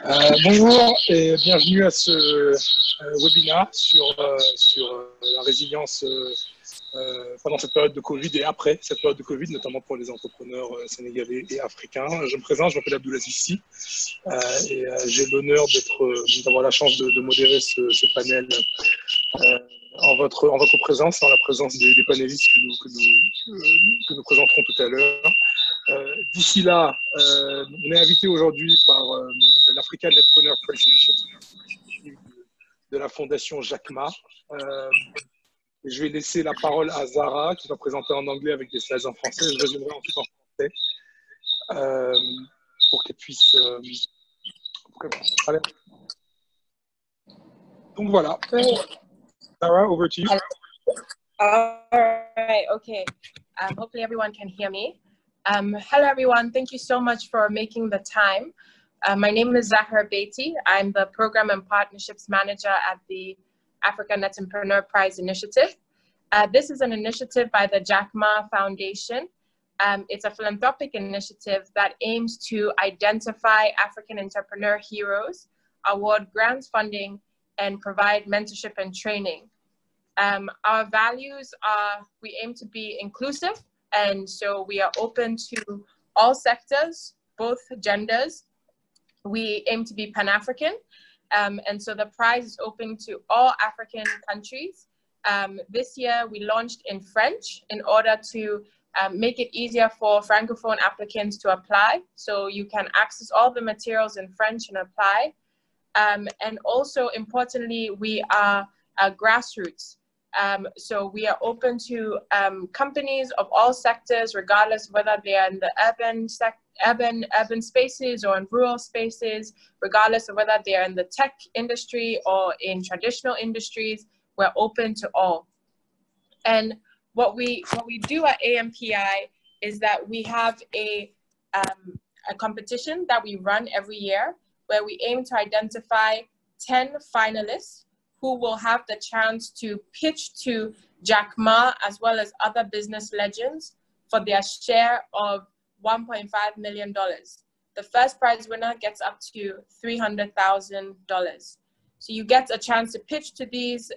Bonjour et bienvenue à ce webinaire sur la résilience pendant cette période de Covid et après cette période de Covid, notamment pour les entrepreneurs sénégalais et africains. Je me présente, je m'appelle Abdoulaziz Sy et j'ai l'honneur d'avoir la chance de modérer ce panel en votre présence, en la présence des panélistes que nous présenterons tout à l'heure. D'ici là, on est invité aujourd'hui par l'African Netpreneur Press Initiative de la Fondation Jack Ma. Je vais laisser la parole à Zara qui va présenter en anglais avec des slides en français. Je résumerai ensuite en français pour qu'elle puisse parler. Donc voilà. Zara, over to you. All right, okay. Hopefully everyone can hear me. Hello everyone, thank you so much for making the time. My name is Zahra Beatty. I'm the Program and Partnerships Manager at the African Entrepreneur Prize Initiative. This is an initiative by the Jack Ma Foundation. It's a philanthropic initiative that aims to identify African entrepreneur heroes, award grants funding, and provide mentorship and training. Our values are, we aim to be inclusive, and so we are open to all sectors, both genders. We aim to be Pan-African, and so the prize is open to all African countries. This year we launched in French in order to make it easier for Francophone applicants to apply. So you can access all the materials in French and apply. And also importantly, we are grassroots. So we are open to companies of all sectors, regardless of whether they are in the urban spaces or in rural spaces, regardless of whether they are in the tech industry or in traditional industries. We're open to all. And what we do at AMPI is that we have a competition that we run every year where we aim to identify 10 finalists who will have the chance to pitch to Jack Ma as well as other business legends for their share of $1.5 million. The first prize winner gets up to $300,000. So you get a chance to pitch to these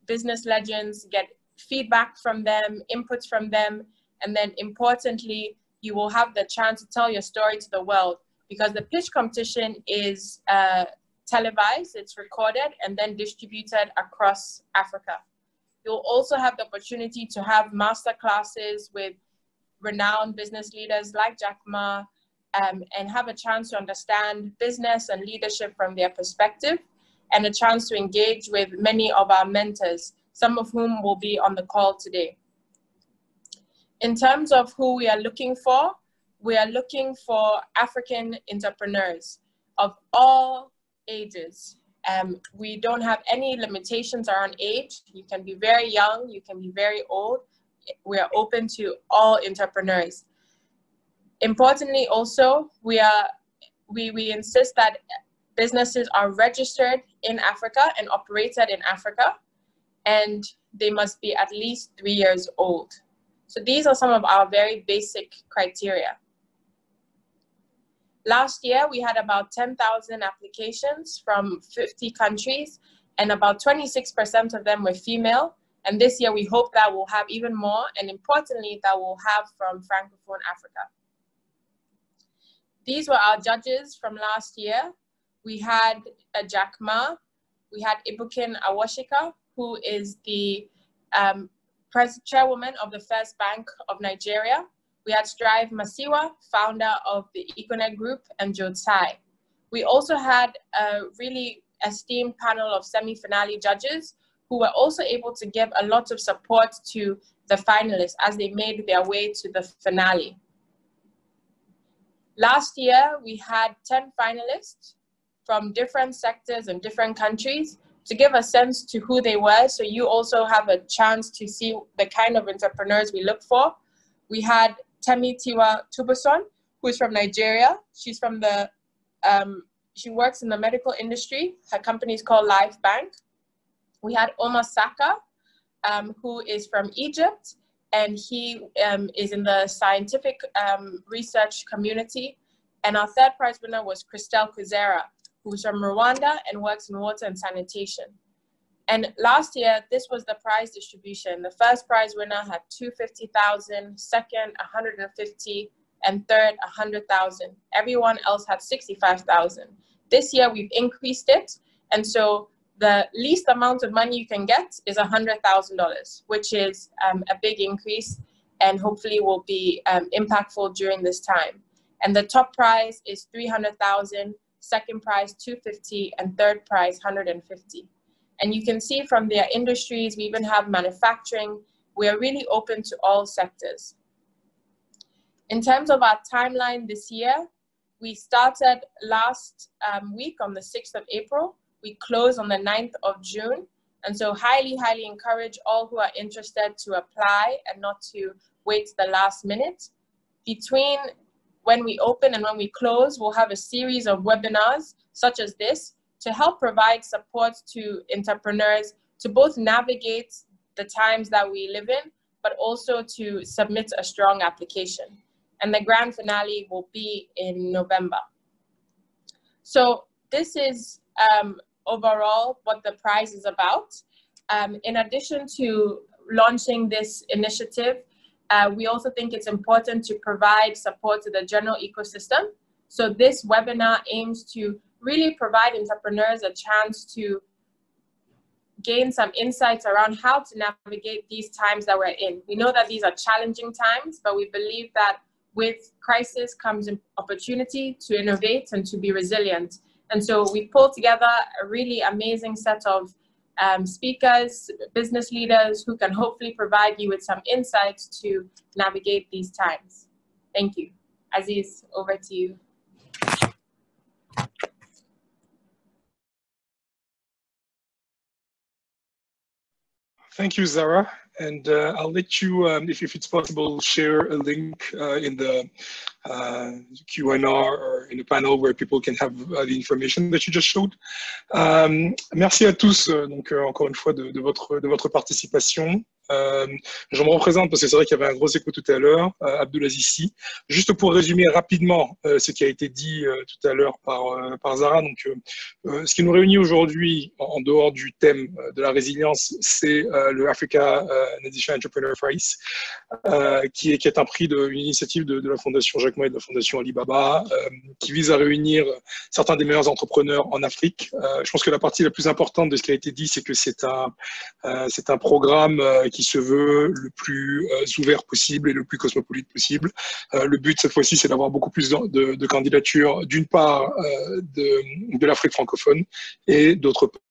business legends, get feedback from them, inputs from them, and then importantly, you will have the chance to tell your story to the world because the pitch competition is televised, it's recorded, and then distributed across Africa. You'll also have the opportunity to have master classes with renowned business leaders like Jack Ma and have a chance to understand business and leadership from their perspective and a chance to engage with many of our mentors, some of whom will be on the call today. In terms of who we are looking for African entrepreneurs of all ages. We don't have any limitations around age. You can be very young, you can be very old. We are open to all entrepreneurs. Importantly also, we insist that businesses are registered in Africa and operated in Africa, and they must be at least 3 years old. So these are some of our very basic criteria. Last year, we had about 10,000 applications from 50 countries, and about 26% of them were female. And this year, we hope that we'll have even more, and importantly, that we'll have from Francophone Africa. These were our judges from last year. We had Jack Ma, we had Ibukin Awashika, who is the chairwoman of the First Bank of Nigeria. We had Strive Masiwa, founder of the Econet Group, and Joe Tsai. We also had a really esteemed panel of semi-finale judges who were also able to give a lot of support to the finalists as they made their way to the finale. Last year, we had 10 finalists from different sectors and different countries to give a sense to who they were, so you also have a chance to see the kind of entrepreneurs we look for. We had Temi Tiwa Tubuson, who is from Nigeria. She's from the, she works in the medical industry. Her company is called Life Bank. We had Omar Saka, who is from Egypt, and he is in the scientific research community. And our third prize winner was Christelle Kuzera, who's from Rwanda and works in water and sanitation. And last year, this was the prize distribution. The first prize winner had $250,000, second 150, and third 100,000. Everyone else had 65,000. This year we've increased it, and so the least amount of money you can get is $100,000, which is a big increase, and hopefully will be impactful during this time. And the top prize is 300,000, second prize 250, and third prize 150. And you can see from their industries, we even have manufacturing. We are really open to all sectors. In terms of our timeline this year, we started last week on the 6th of April. We closed on the 9th of June. And so highly, highly encourage all who are interested to apply and not to wait the last minute. Between when we open and when we close, we'll have a series of webinars such as this to help provide support to entrepreneurs to both navigate the times that we live in, but also to submit a strong application. And the grand finale will be in November. So this is overall what the prize is about. In addition to launching this initiative, we also think it's important to provide support to the general ecosystem. So this webinar aims to really provide entrepreneurs a chance to gain some insights around how to navigate these times that we're in. We know that these are challenging times, but we believe that with crisis comes an opportunity to innovate and to be resilient. And so we pulled together a really amazing set of speakers, business leaders who can hopefully provide you with some insights to navigate these times. Thank you. Aziz, over to you. Thank you, Zara. And I'll let you, if it's possible, share a link in the Q&A or in the panel where people can have the information that you just showed. Merci à tous, donc encore une fois, de votre participation. Je me représente parce que c'est vrai qu'il y avait un gros écho tout à l'heure, Abdulaziz Sy. Juste pour résumer rapidement ce qui a été dit tout à l'heure par Zara, donc ce qui nous réunit aujourd'hui en dehors du thème de la résilience, c'est le Africa Nation Entrepreneur Prize, qui est un prix une initiative de la Fondation Jacques Ma et de la Fondation Alibaba, qui vise à réunir certains des meilleurs entrepreneurs en Afrique. Je pense que la partie la plus importante de ce qui a été dit, c'est que c'est un programme qui se veut le plus ouvert possible et le plus cosmopolite possible. Le but cette fois-ci, c'est d'avoir beaucoup plus de candidatures, d'une part de l'Afrique francophone et d'autre part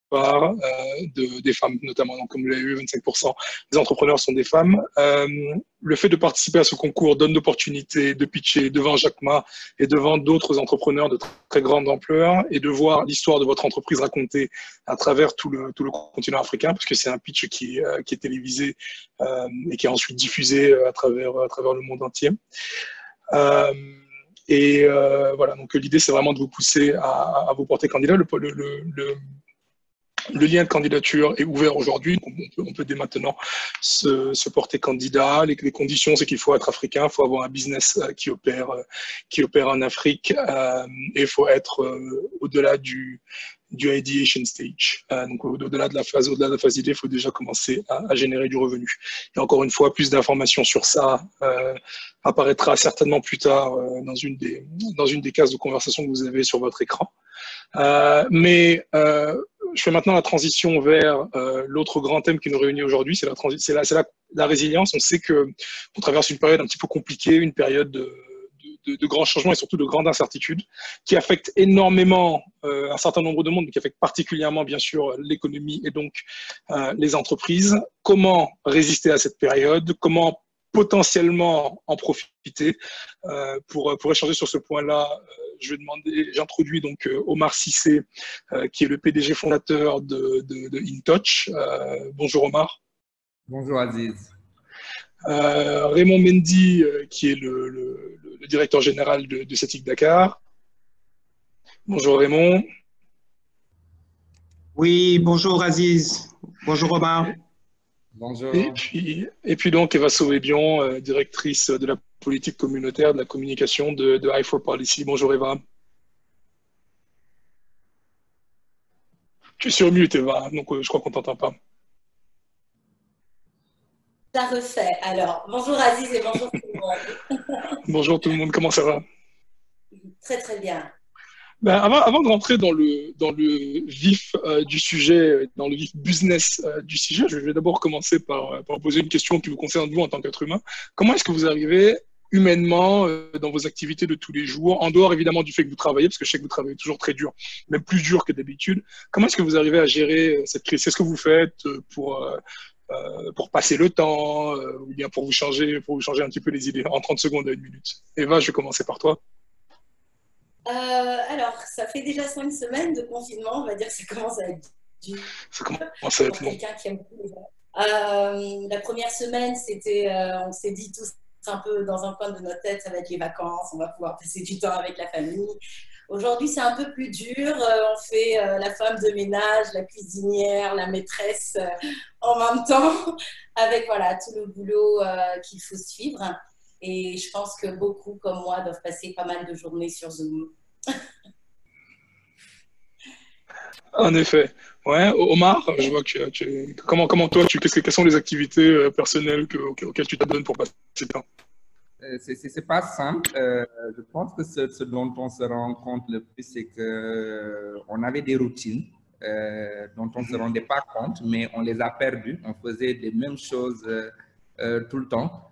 des femmes notamment. Donc, comme vous l'avez vu, 25% des entrepreneurs sont des femmes. Le fait de participer à ce concours donne l'opportunité de pitcher devant Jacques Ma et devant d'autres entrepreneurs de très grande ampleur et de voir l'histoire de votre entreprise racontée à travers tout le continent africain, parce que c'est un pitch qui est télévisé et qui est ensuite diffusé à travers le monde entier. Voilà, donc l'idée, c'est vraiment de vous pousser à vous porter candidat. Le lien de candidature est ouvert aujourd'hui, on peut dès maintenant se porter candidat. Les conditions, c'est qu'il faut être africain, il faut avoir un business qui opère en Afrique et il faut être au-delà du ideation stage. Donc au-delà de la phase idée, il faut déjà commencer à générer du revenu. Et encore une fois, plus d'informations sur ça apparaîtra certainement plus tard dans une des cases de conversation que vous avez sur votre écran. Je fais maintenant la transition vers l'autre grand thème qui nous réunit aujourd'hui, c'est la résilience. On sait qu'on traverse une période un petit peu compliquée, une période de grands changements et surtout de grandes incertitudes qui affectent énormément un certain nombre de monde, mais qui affectent particulièrement bien sûr l'économie et donc les entreprises. Comment résister à cette période? Comment potentiellement en profiter? Pour échanger sur ce point-là, j'introduis donc Omar Cissé, qui est le PDG fondateur de InTouch. Bonjour Omar. Bonjour Aziz. Raymond Mendy, qui est le directeur général de CETIC Dakar. Bonjour Raymond. Oui, bonjour Aziz. Bonjour Omar. Bonjour. Et puis donc Eva Sauvé-Bion, directrice de la politique communautaire, de la communication de I4Policy. Bonjour Eva. Tu es sur mute, Eva, donc je crois qu'on t'entend pas. Ça refait. Alors, bonjour Aziz et bonjour tout le monde. Bonjour tout le monde, comment ça va? Très, très bien. Ben, avant de rentrer dans le vif du sujet, dans le vif business du sujet, je vais d'abord commencer par poser une question qui vous concerne vous en tant qu'être humain. Comment est-ce que vous arrivez humainement dans vos activités de tous les jours, en dehors évidemment du fait que vous travaillez, parce que je sais que vous travaillez toujours très dur, même plus dur que d'habitude. Comment est-ce que vous arrivez à gérer cette crise? Qu'est-ce que vous faites pour passer le temps ou bien pour vous changer un petit peu les idées en 30 secondes à 1 minute? Eva, je vais commencer par toi. Alors, ça fait déjà 5 semaines de confinement, on va dire que ça commence à être dur. Ça commence à être long. Quelqu'un qui aime beaucoup les gens. La première semaine, on s'est dit tous un peu dans un coin de notre tête, ça va être les vacances, on va pouvoir passer du temps avec la famille. Aujourd'hui, c'est un peu plus dur. On fait la femme de ménage, la cuisinière, la maîtresse en même temps, avec voilà, tout le boulot qu'il faut suivre. Et je pense que beaucoup, comme moi, doivent passer pas mal de journées sur Zoom. En effet. Ouais, Omar, je vois que comment toi, quelles sont les activités personnelles auxquelles tu t'adonnes pour passer le temps? C'est pas simple. Je pense que ce dont on se rend compte le plus, c'est qu'on avait des routines dont on ne se rendait pas compte, mais on les a perdues. On faisait les mêmes choses tout le temps.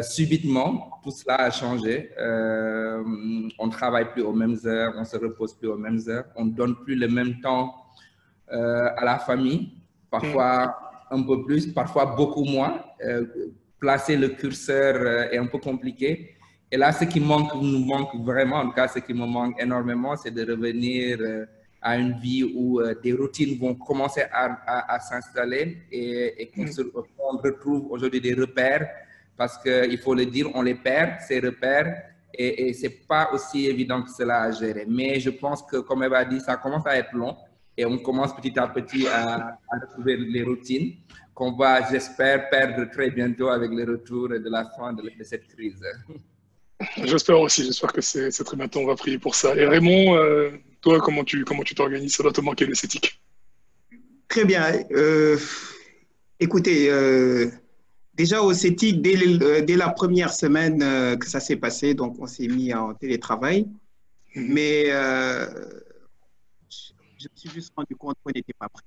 Subitement, tout cela a changé. On ne travaille plus aux mêmes heures, on ne se repose plus aux mêmes heures, on ne donne plus le même temps à la famille, parfois un peu plus, parfois beaucoup moins. Placer le curseur est un peu compliqué. Et là, ce qui nous manque vraiment, en tout cas, ce qui me manque énormément, c'est de revenir à une vie où des routines vont commencer à s'installer et qu'on retrouve aujourd'hui des repères. Parce qu'il faut le dire, on les perd, ces repères, et ce n'est pas aussi évident que cela à gérer. Mais je pense que, comme Eva a dit, ça commence à être long et on commence petit à petit à retrouver les routines qu'on va, j'espère, perdre très bientôt avec le retour de la fin de cette crise. J'espère aussi, j'espère que c'est très bientôt, on va prier pour ça. Et Raymond, toi, comment tu t'organises? Ça doit te manquer l'esthétique. Très bien. Écoutez, déjà au CETIC, dès la première semaine que ça s'est passé, donc on s'est mis en télétravail. Mais je me suis juste rendu compte qu'on n'était pas prêt.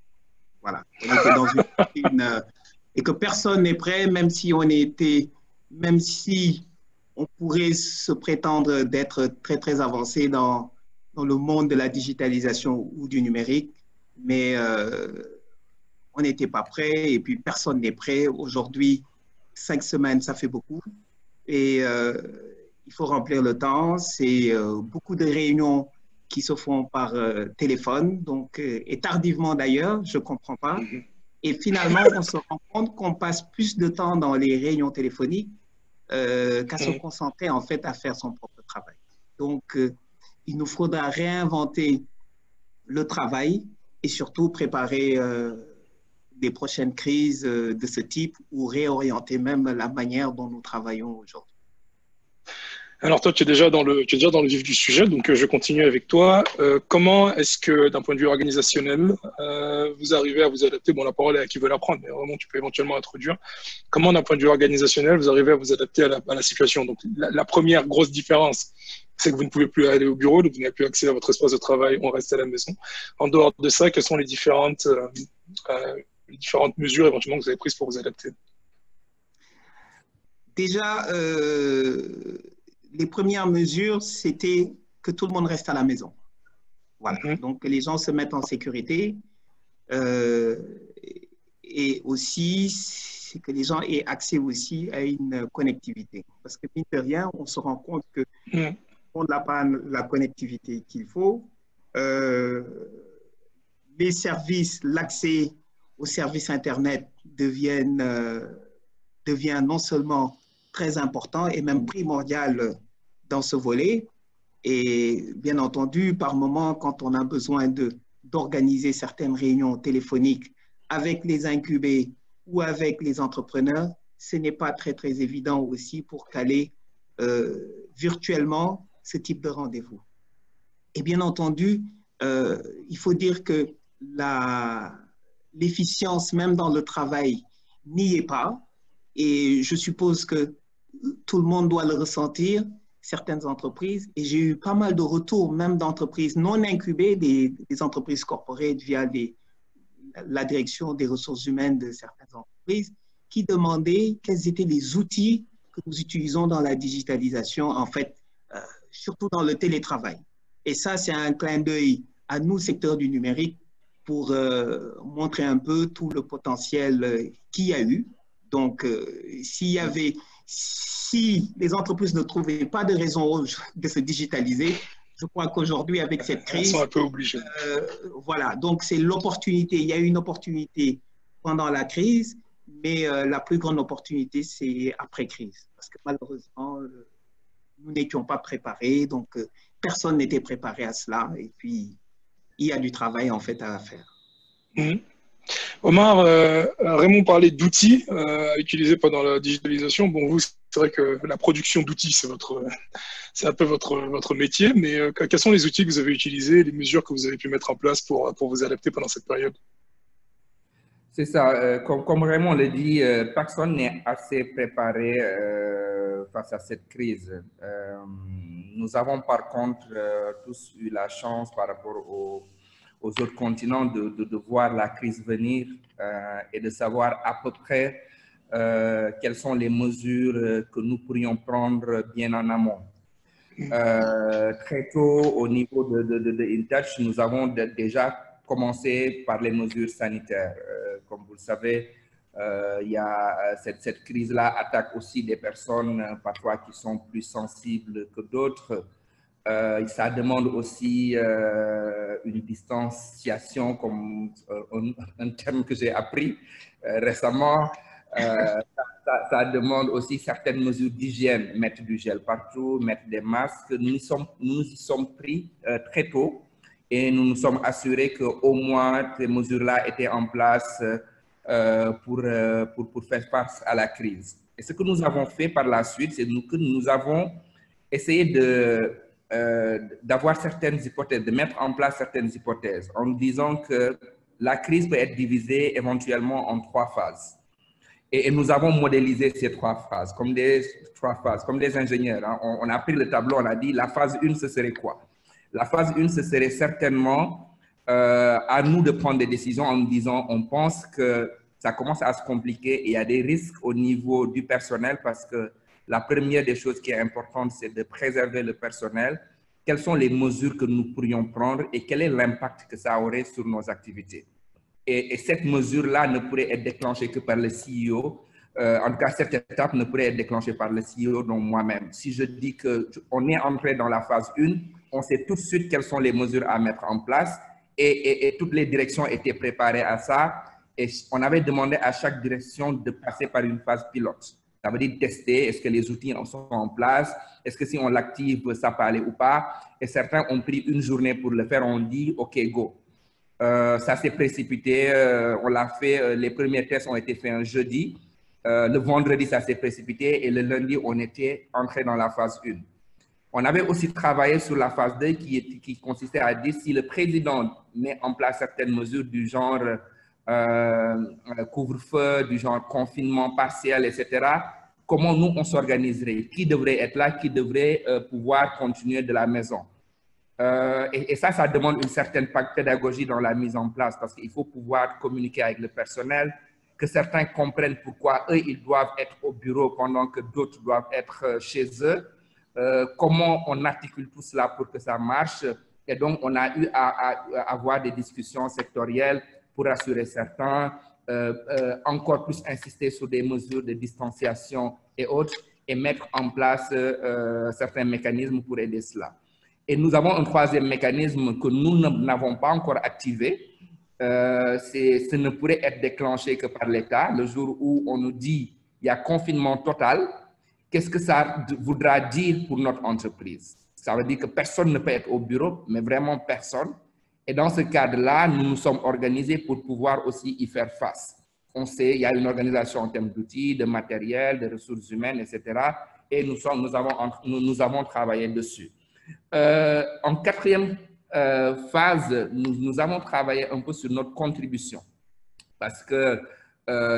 Voilà, on était dans une routine et que personne n'est prêt, même si on pourrait se prétendre d'être très, très avancé dans le monde de la digitalisation ou du numérique. Mais on n'était pas prêt et puis personne n'est prêt. Aujourd'hui, 5 semaines, ça fait beaucoup. Et il faut remplir le temps. C'est beaucoup de réunions qui se font par téléphone, donc, et tardivement d'ailleurs, je ne comprends pas. Et finalement, on se rend compte qu'on passe plus de temps dans les réunions téléphoniques qu'à se concentrer en fait à faire son propre travail. Donc, il nous faudra réinventer le travail et surtout préparer des prochaines crises de ce type ou réorienter même la manière dont nous travaillons aujourd'hui. Alors toi, tu es déjà dans le vif du sujet, donc je continue avec toi. Comment est-ce que, d'un point de vue organisationnel, vous arrivez à vous adapter? Bon, la parole est à qui veut la prendre, mais vraiment, tu peux éventuellement introduire. Comment, d'un point de vue organisationnel, vous arrivez à vous adapter à la situation? Donc, la première grosse différence, c'est que vous ne pouvez plus aller au bureau, donc vous n'avez plus accès à votre espace de travail, on reste à la maison. En dehors de ça, quelles sont les différentes mesures éventuellement que vous avez prises pour vous adapter? Déjà, les premières mesures, c'était que tout le monde reste à la maison. Voilà. Donc, que les gens se mettent en sécurité et aussi c'est que les gens aient accès aussi à une connectivité. Parce que, mine de rien, on se rend compte que on n'a pas la connectivité qu'il faut. Les services, l'accès aux services Internet devient non seulement très important et même primordial dans ce volet. Et bien entendu, par moment, quand on a besoin d'organiser certaines réunions téléphoniques avec les incubés ou avec les entrepreneurs, ce n'est pas très, très évident aussi pour caler virtuellement ce type de rendez-vous. Et bien entendu, il faut dire que l'efficience même dans le travail n'y est pas. Et je suppose que tout le monde doit le ressentir, certaines entreprises. Et j'ai eu pas mal de retours, même d'entreprises non incubées, des entreprises corporate via la direction des ressources humaines de certaines entreprises, qui demandaient quels étaient les outils que nous utilisons dans la digitalisation, en fait, surtout dans le télétravail. Et ça, c'est un clin d'œil à nous, secteur du numérique, pour montrer un peu tout le potentiel qu'il y a eu. Donc, si les entreprises ne trouvaient pas de raison de se digitaliser, je crois qu'aujourd'hui, avec cette crise, elles sont un peu obligées. Voilà, donc c'est l'opportunité. Il y a eu une opportunité pendant la crise, mais la plus grande opportunité, c'est après-crise. Parce que malheureusement, nous n'étions pas préparés, donc personne n'était préparé à cela. Et puis, il y a du travail en fait à faire. Omar, Raymond parlait d'outils utilisés pendant la digitalisation. Bon, vous, c'est vrai que la production d'outils, c'est un peu votre métier, mais quels sont les outils que vous avez utilisés, les mesures que vous avez pu mettre en place pour vous adapter pendant cette période? C'est ça, comme Raymond le dit, personne n'est assez préparé face à cette crise. Nous avons par contre tous eu la chance par rapport aux autres continents de voir la crise venir et de savoir à peu près quelles sont les mesures que nous pourrions prendre bien en amont. Très tôt, au niveau de InTouch, nous avons déjà commencé par les mesures sanitaires. Comme vous le savez, il y a cette crise-là attaque aussi des personnes parfois qui sont plus sensibles que d'autres. Ça demande aussi une distanciation, comme un terme que j'ai appris récemment. Ça demande aussi certaines mesures d'hygiène, mettre du gel partout, mettre des masques. Nous y sommes pris très tôt et nous nous sommes assurés qu'au moins ces mesures-là étaient en place pour faire face à la crise. Et ce que nous avons fait par la suite, c'est que nous avons essayé d'avoir certaines hypothèses, de mettre en place certaines hypothèses en disant que la crise peut être divisée éventuellement en 3 phases. Et nous avons modélisé ces 3 phases comme des ingénieurs. Hein. On a pris le tableau, on a dit la phase 1, ce serait quoi? La phase 1, ce serait certainement à nous de prendre des décisions en nous disant on pense que ça commence à se compliquer et il y a des risques au niveau du personnel parce que la première des choses qui est importante, c'est de préserver le personnel. Quelles sont les mesures que nous pourrions prendre et quel est l'impact que ça aurait sur nos activités? Et cette mesure-là ne pourrait être déclenchée que par le CEO. En tout cas, cette étape ne pourrait être déclenchée par le CEO, donc moi-même. Si je dis qu'on est entré dans la phase 1, on sait tout de suite quelles sont les mesures à mettre en place et toutes les directions étaient préparées à ça. Et on avait demandé à chaque direction de passer par une phase pilote. Ça veut dire tester, est-ce que les outils sont en place, est-ce que si on l'active, ça peut aller ou pas. Et certains ont pris une journée pour le faire, on dit, OK, go. Ça s'est précipité, on l'a fait, les premiers tests ont été faits un jeudi. Le vendredi, ça s'est précipité et le lundi, on était entré dans la phase 1. On avait aussi travaillé sur la phase 2 qui consistait à dire si le président met en place certaines mesures du genre couvre-feu, du genre confinement partiel, etc., comment nous, on s'organiserait? Qui devrait être là? Qui devrait pouvoir continuer de la maison? Et ça demande une certaine pédagogie dans la mise en place parce qu'il faut pouvoir communiquer avec le personnel, que certains comprennent pourquoi eux, ils doivent être au bureau pendant que d'autres doivent être chez eux. Comment on articule tout cela pour que ça marche. Et donc, on a eu à avoir des discussions sectorielles pour rassurer certains, encore plus insister sur des mesures de distanciation et autres et mettre en place certains mécanismes pour aider cela. Et nous avons un troisième mécanisme que nous n'avons pas encore activé. Ce ne pourrait être déclenché que par l'État. Le jour où on nous dit qu'il y a confinement total, qu'est-ce que ça voudra dire pour notre entreprise? Ça veut dire que personne ne peut être au bureau, mais vraiment personne. Et dans ce cadre-là, nous nous sommes organisés pour pouvoir aussi y faire face. On sait, il y a une organisation en termes d'outils, de matériel, de ressources humaines, etc. Et nous avons travaillé dessus. En quatrième phase, nous avons travaillé un peu sur notre contribution parce que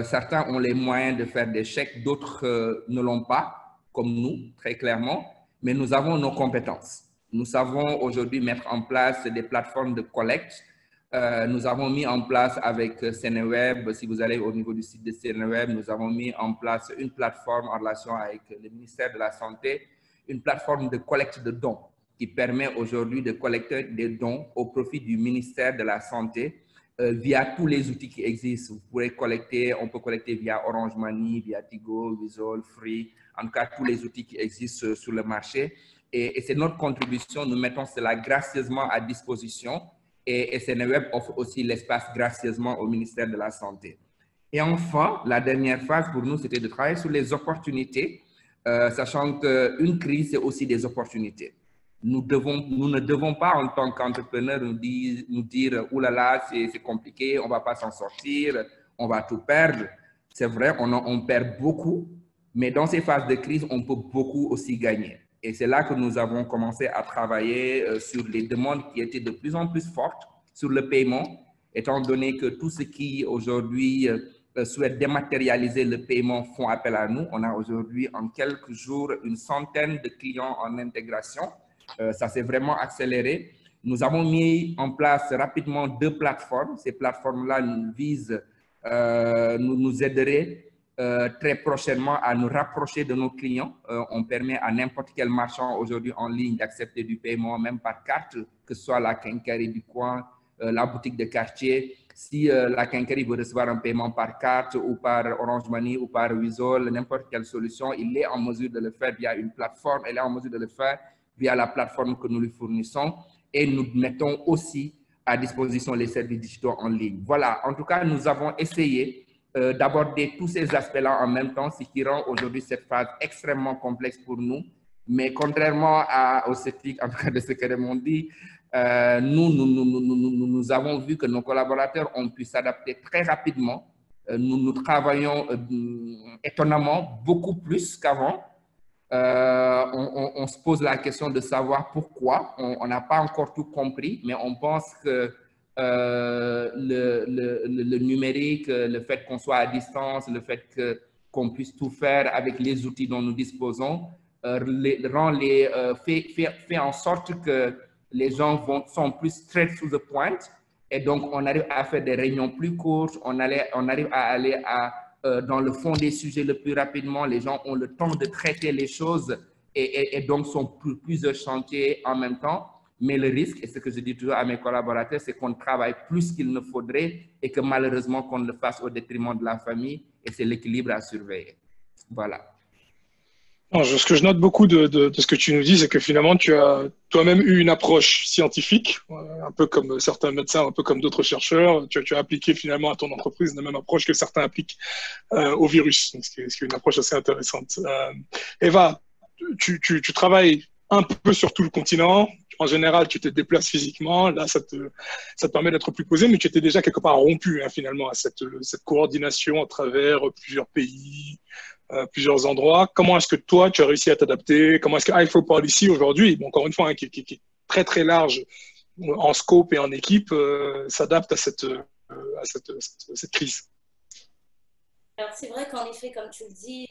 certains ont les moyens de faire des chèques, d'autres ne l'ont pas, comme nous, très clairement, mais nous avons nos compétences. Nous savons aujourd'hui mettre en place des plateformes de collecte. Nous avons mis en place avec Seneweb, si vous allez au niveau du site de Seneweb, nous avons mis en place une plateforme en relation avec le ministère de la Santé, une plateforme de collecte de dons qui permet aujourd'hui de collecter des dons au profit du ministère de la Santé via tous les outils qui existent. Vous pourrez collecter, on peut collecter via Orange Money, via Tigo, Wizall, Free, en tout cas tous les outils qui existent sur le marché. Et c'est notre contribution, nous mettons cela gracieusement à disposition et Seneweb offre aussi l'espace gracieusement au ministère de la Santé. Et enfin, la dernière phase pour nous, c'était de travailler sur les opportunités, sachant qu'une crise, c'est aussi des opportunités. Nous ne devons pas, en tant qu'entrepreneurs, nous dire « oulala, c'est compliqué, on ne va pas s'en sortir, on va tout perdre ». C'est vrai, on perd beaucoup, mais dans ces phases de crise, on peut beaucoup aussi gagner. Et c'est là que nous avons commencé à travailler sur les demandes qui étaient de plus en plus fortes sur le paiement, étant donné que tous ceux qui aujourd'hui souhaitent dématérialiser le paiement font appel à nous. On a aujourd'hui en quelques jours une centaine de clients en intégration. Ça s'est vraiment accéléré. Nous avons mis en place rapidement 2 plateformes. Ces plateformes-là nous visent, nous aideraient très prochainement à nous rapprocher de nos clients. On permet à n'importe quel marchand aujourd'hui en ligne d'accepter du paiement, même par carte, que ce soit la quincaillerie du coin, la boutique de quartier. Si la quincaillerie veut recevoir un paiement par carte ou par Orange Money ou par Wizall, n'importe quelle solution, il est en mesure de le faire via une plateforme, elle est en mesure de le faire via la plateforme que nous lui fournissons et nous mettons aussi à disposition les services digitaux en ligne. Voilà, en tout cas, nous avons essayé d'aborder tous ces aspects-là en même temps, ce qui rend aujourd'hui cette phase extrêmement complexe pour nous. Mais contrairement aux sceptiques, en tout cas de ce que m'ont dit, nous avons vu que nos collaborateurs ont pu s'adapter très rapidement. Nous travaillons étonnamment beaucoup plus qu'avant. On se pose la question de savoir pourquoi. On n'a pas encore tout compris, mais on pense que le numérique, le fait qu'on soit à distance, le fait qu'on puisse tout faire avec les outils dont nous disposons, fait en sorte que les gens sont plus straight to the point et donc on arrive à faire des réunions plus courtes, on arrive à aller dans le fond des sujets le plus rapidement, les gens ont le temps de traiter les choses et donc sont plusieurs chantiers en même temps. Mais le risque, et ce que je dis toujours à mes collaborateurs, c'est qu'on travaille plus qu'il ne faudrait et que malheureusement qu'on le fasse au détriment de la famille et c'est l'équilibre à surveiller. Voilà. Non, ce que je note beaucoup de ce que tu nous dis, c'est que finalement, tu as toi-même eu une approche scientifique, un peu comme certains médecins, un peu comme d'autres chercheurs. Tu as appliqué finalement à ton entreprise la même approche que certains appliquent au virus, ce qui est une approche assez intéressante. Eva, tu travailles un peu sur tout le continent. En général, tu te déplaces physiquement. Là, ça te permet d'être plus posé, mais tu étais déjà quelque part rompu finalement à cette coordination à travers plusieurs pays, plusieurs endroits. Comment est-ce que toi, tu as réussi à t'adapter? Comment est-ce que IFO Policy aujourd'hui, bon, encore une fois, qui est très très large en scope et en équipe, s'adapte à cette crise? Alors c'est vrai qu'en effet, comme tu le dis,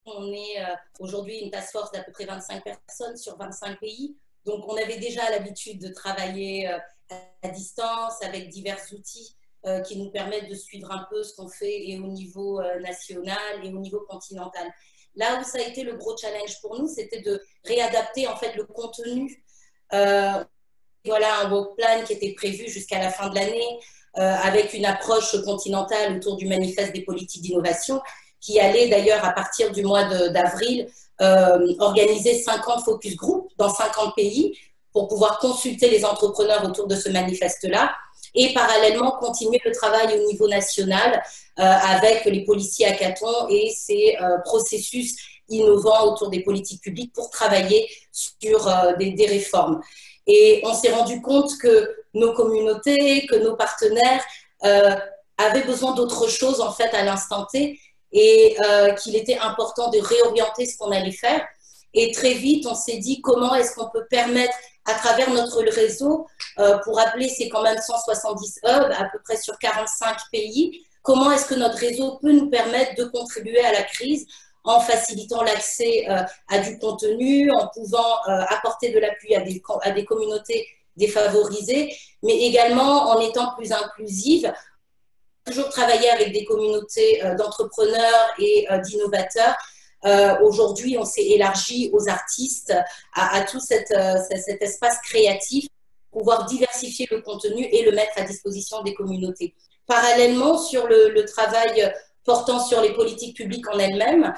on est aujourd'hui une task force d'à peu près 25 personnes sur 25 pays. Donc on avait déjà l'habitude de travailler à distance avec divers outils qui nous permettent de suivre un peu ce qu'on fait et au niveau national et au niveau continental. Là où ça a été le gros challenge pour nous, c'était de réadapter en fait le contenu. Voilà un work plan qui était prévu jusqu'à la fin de l'année avec une approche continentale autour du manifeste des politiques d'innovation qui allait d'ailleurs à partir du mois d'avril organiser 50 focus group dans 50 pays pour pouvoir consulter les entrepreneurs autour de ce manifeste-là et parallèlement continuer le travail au niveau national avec les policiers hackathons et ces processus innovants autour des politiques publiques pour travailler sur des réformes. Et on s'est rendu compte que nos communautés, que nos partenaires avaient besoin d'autre chose en fait à l'instant T et qu'il était important de réorienter ce qu'on allait faire. Et très vite, on s'est dit comment est-ce qu'on peut permettre à travers notre réseau, pour rappeler, c'est quand même 170 hubs, à peu près sur 45 pays, comment est-ce que notre réseau peut nous permettre de contribuer à la crise en facilitant l'accès à du contenu, en pouvant apporter de l'appui à des communautés défavorisées, mais également en étant plus inclusive. Toujours travailler avec des communautés d'entrepreneurs et d'innovateurs. Aujourd'hui, on s'est élargi aux artistes, à tout cet espace créatif, pour pouvoir diversifier le contenu et le mettre à disposition des communautés. Parallèlement, sur le travail portant sur les politiques publiques en elles-mêmes,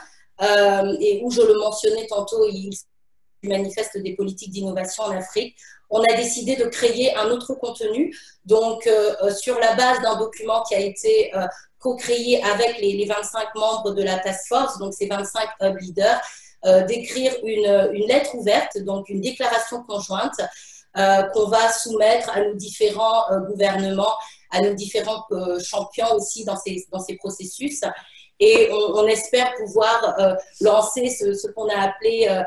et où je le mentionnais tantôt, il manifeste des politiques d'innovation en Afrique, on a décidé de créer un autre contenu, donc sur la base d'un document qui a été co-créé avec les 25 membres de la task force, donc ces 25 hub leaders, d'écrire une lettre ouverte, donc une déclaration conjointe qu'on va soumettre à nos différents gouvernements, à nos différents champions aussi dans ces processus. Et on espère pouvoir lancer ce qu'on a appelé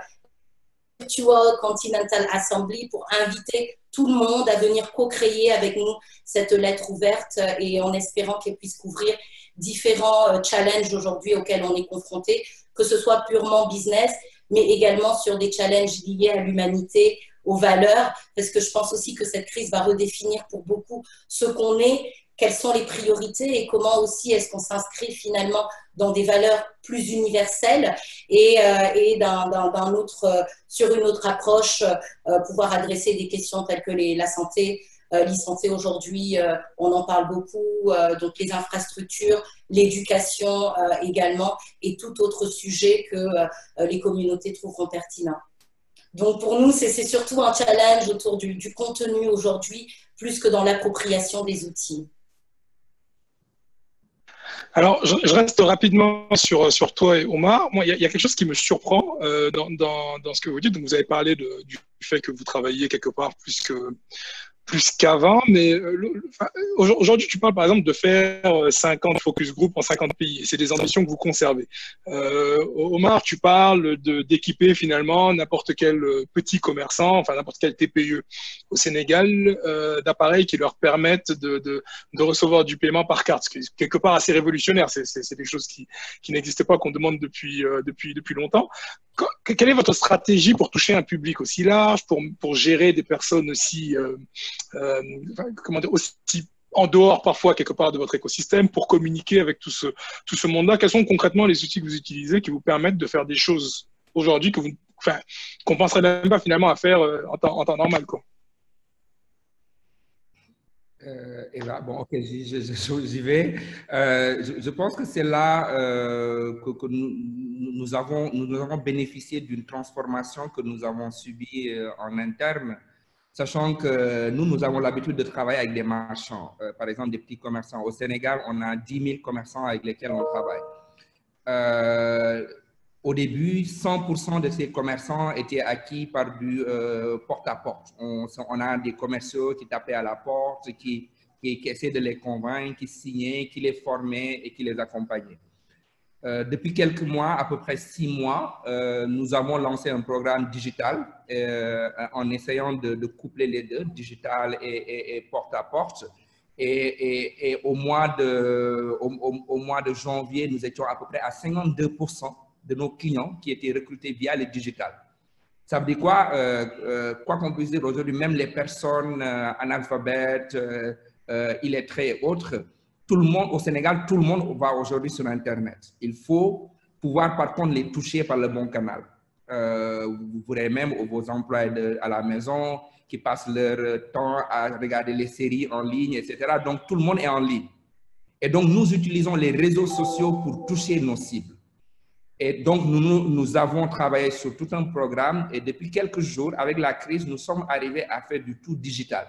Virtual Continental Assembly pour inviter tout le monde à venir co-créer avec nous cette lettre ouverte et en espérant qu'elle puisse couvrir différents challenges aujourd'hui auxquels on est confronté, que ce soit purement business, mais également sur des challenges liés à l'humanité, aux valeurs, parce que je pense aussi que cette crise va redéfinir pour beaucoup ce qu'on est, quelles sont les priorités et comment aussi est-ce qu'on s'inscrit finalement dans des valeurs plus universelles et sur une autre approche, pouvoir adresser des questions telles que la santé. L'e-santé aujourd'hui, on en parle beaucoup, donc les infrastructures, l'éducation également et tout autre sujet que les communautés trouveront pertinent. Donc pour nous, c'est surtout un challenge autour du contenu aujourd'hui, plus que dans l'appropriation des outils. Alors, je reste rapidement sur toi et Omar. Moi, il y a quelque chose qui me surprend dans ce que vous dites. Donc, vous avez parlé du fait que vous travaillez quelque part plus qu'avant, mais aujourd'hui, tu parles par exemple de faire 50 focus group en 50 pays, et c'est des ambitions que vous conservez. Omar, tu parles d'équiper finalement n'importe quel petit commerçant, enfin n'importe quel TPE au Sénégal, d'appareils qui leur permettent de recevoir du paiement par carte, ce qui est quelque part assez révolutionnaire. C'est des choses qui n'existent pas, qu'on demande depuis longtemps. Quelle est votre stratégie pour toucher un public aussi large, pour gérer des personnes aussi aussi en dehors parfois quelque part de votre écosystème, pour communiquer avec tout ce monde-là? Quels sont concrètement les outils que vous utilisez qui vous permettent de faire des choses aujourd'hui qu'on ne penserait même pas finalement à faire en temps normal, quoi? Et là, bon, ok, j'y vais. Je pense que c'est là que nous avons bénéficié d'une transformation que nous avons subie en interne, sachant que nous avons l'habitude de travailler avec des marchands, par exemple des petits commerçants. Au Sénégal, on a 10 000 commerçants avec lesquels on travaille. Au début, 100% de ces commerçants étaient acquis par du porte-à-porte. On a des commerciaux qui tapaient à la porte, qui essayaient de les convaincre, qui signaient, qui les formaient et qui les accompagnaient. Depuis quelques mois, à peu près 6 mois, nous avons lancé un programme digital en essayant de coupler les deux, digital et porte-à-porte. Et au mois de janvier, nous étions à peu près à 52% de nos clients qui étaient recrutés via le digital. Ça veut dire quoi? Quoi qu'on puisse dire aujourd'hui, même les personnes analphabètes, illettrées et autres, tout le monde au Sénégal, tout le monde va aujourd'hui sur Internet. Il faut pouvoir par contre les toucher par le bon canal. Vous pourrez même vos employés à la maison qui passent leur temps à regarder les séries en ligne, etc. Donc tout le monde est en ligne. Et donc nous utilisons les réseaux sociaux pour toucher nos cibles. Et donc, nous avons travaillé sur tout un programme et depuis quelques jours, avec la crise, nous sommes arrivés à faire du tout digital.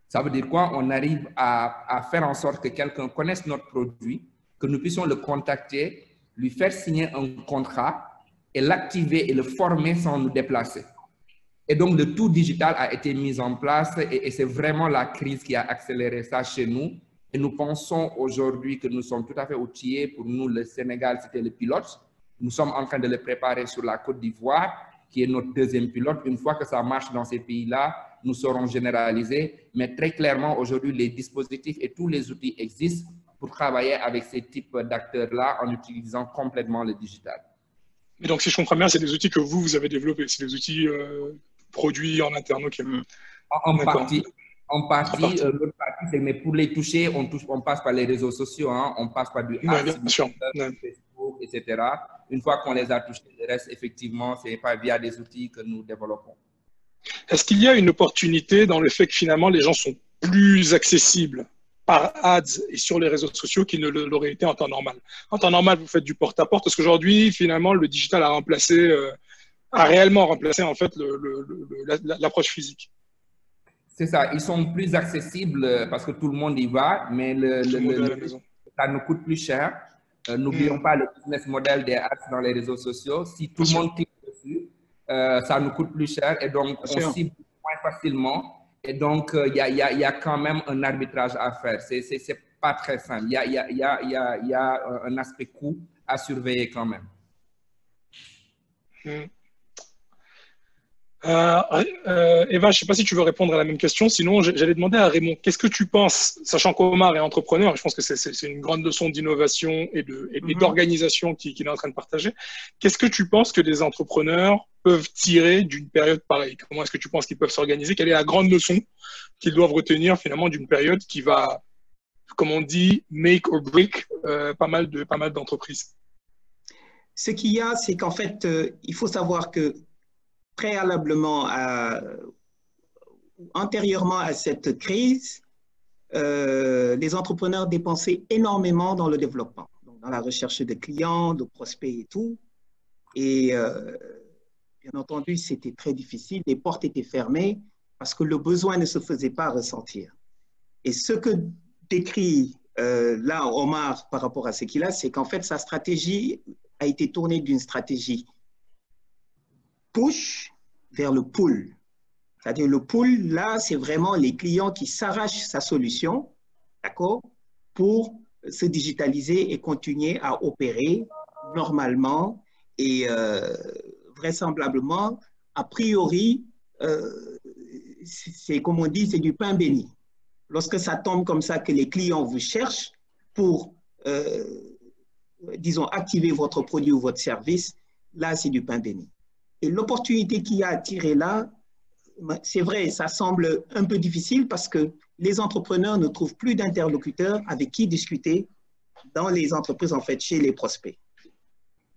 Ça veut dire quoi? On arrive à faire en sorte que quelqu'un connaisse notre produit, que nous puissions le contacter, lui faire signer un contrat et l'activer et le former sans nous déplacer. Et donc, le tout digital a été mis en place et c'est vraiment la crise qui a accéléré ça chez nous. Et nous pensons aujourd'hui que nous sommes tout à fait outillés. Pour nous, le Sénégal, c'était le pilote. Nous sommes en train de le préparer sur la Côte d'Ivoire qui est notre deuxième pilote. Une fois que ça marche dans ces pays-là, nous serons généralisés. Mais très clairement, aujourd'hui, les dispositifs et tous les outils existent pour travailler avec ces types d'acteurs-là en utilisant complètement le digital. Et donc, si je comprends bien, c'est des outils que vous avez développés, c'est des outils produits en interne. Okay. En partie. L'autre partie, c'est mais pour les toucher, on passe par les réseaux sociaux, hein, on passe par du Facebook, etc. Une fois qu'on les a touchés, le reste, effectivement, c'est pas via des outils que nous développons. Est-ce qu'il y a une opportunité dans le fait que finalement les gens sont plus accessibles par ads et sur les réseaux sociaux qu'ils ne l'auraient été en temps normal? En temps normal, vous faites du porte-à-porte parce qu'aujourd'hui, finalement, le digital a réellement remplacé en fait l'approche physique. C'est ça, ils sont plus accessibles parce que tout le monde y va, mais ça nous coûte plus cher. N'oublions pas le business model des ads dans les réseaux sociaux. Si tout le monde clique dessus, ça nous coûte plus cher et donc on cible moins facilement. Et donc, il y a quand même un arbitrage à faire. C'est pas très simple. Il y a un aspect coût à surveiller quand même. Eva, je ne sais pas si tu veux répondre à la même question. Sinon, j'allais demander à Raymond, qu'est-ce que tu penses, sachant qu'Omar est entrepreneur, je pense que c'est une grande leçon d'innovation et d'organisation qu'il est en train de partager. Qu'est-ce que tu penses que les entrepreneurs peuvent tirer d'une période pareille? Comment est-ce que tu penses qu'ils peuvent s'organiser? Quelle est la grande leçon qu'ils doivent retenir finalement d'une période qui va, comme on dit, make or break pas mal d'entreprises? Ce qu'il y a, c'est qu'en fait, il faut savoir que préalablement, antérieurement à cette crise, les entrepreneurs dépensaient énormément dans le développement, donc dans la recherche de clients, de prospects et tout. Et bien entendu, c'était très difficile, les portes étaient fermées parce que le besoin ne se faisait pas ressentir. Et ce que décrit là Omar par rapport à ce qu'il a, c'est qu'en fait, sa stratégie a été tournée d'une stratégie push vers le pull. C'est-à-dire le pull, là, c'est vraiment les clients qui s'arrachent sa solution, d'accord, pour se digitaliser et continuer à opérer normalement et vraisemblablement, a priori, c'est comme on dit, c'est du pain béni. Lorsque ça tombe comme ça, que les clients vous cherchent pour, disons, activer votre produit ou votre service, là, c'est du pain béni. Et l'opportunité qu'il y a à tirer là, c'est vrai, ça semble un peu difficile parce que les entrepreneurs ne trouvent plus d'interlocuteurs avec qui discuter dans les entreprises, en fait, chez les prospects.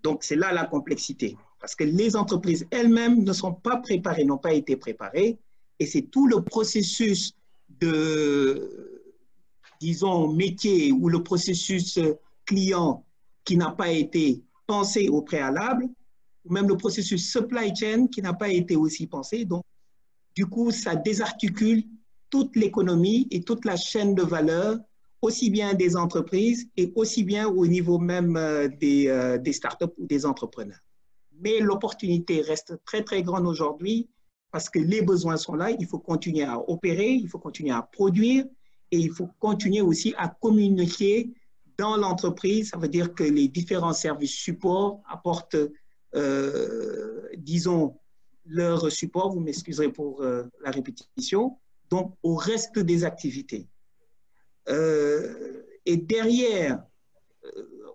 Donc, c'est là la complexité. Parce que les entreprises elles-mêmes ne sont pas préparées, n'ont pas été préparées. Et c'est tout le processus de, disons, métier ou le processus client qui n'a pas été pensé au préalable, ou même le processus supply chain qui n'a pas été aussi pensé. Donc, du coup, ça désarticule toute l'économie et toute la chaîne de valeur, aussi bien des entreprises et aussi bien au niveau même des startups ou des entrepreneurs. Mais l'opportunité reste très, très grande aujourd'hui parce que les besoins sont là. Il faut continuer à opérer, il faut continuer à produire et il faut continuer aussi à communiquer dans l'entreprise. Ça veut dire que les différents services support apportent disons, leur support, vous m'excuserez pour la répétition, donc au reste des activités. Et derrière,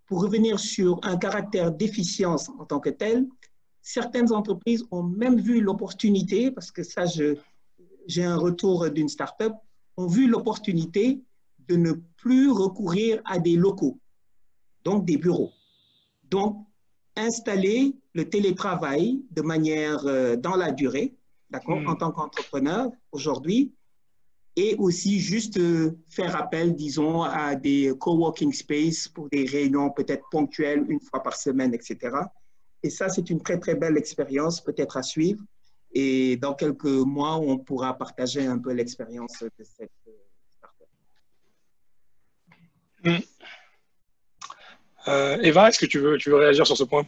pour revenir sur un caractère d'efficience en tant que tel, certaines entreprises ont même vu l'opportunité, parce que ça, j'ai un retour d'une start-up, ont vu l'opportunité de ne plus recourir à des locaux, donc des bureaux. Donc, installer le télétravail de manière dans la durée, d'accord, en tant qu'entrepreneur aujourd'hui, et aussi juste faire appel, disons, à des coworking space pour des réunions peut-être ponctuelles, une fois par semaine, etc. Et ça, c'est une très, très belle expérience peut-être à suivre. Et dans quelques mois, on pourra partager un peu l'expérience de cette startup. Eva, est-ce que tu veux réagir sur ce point?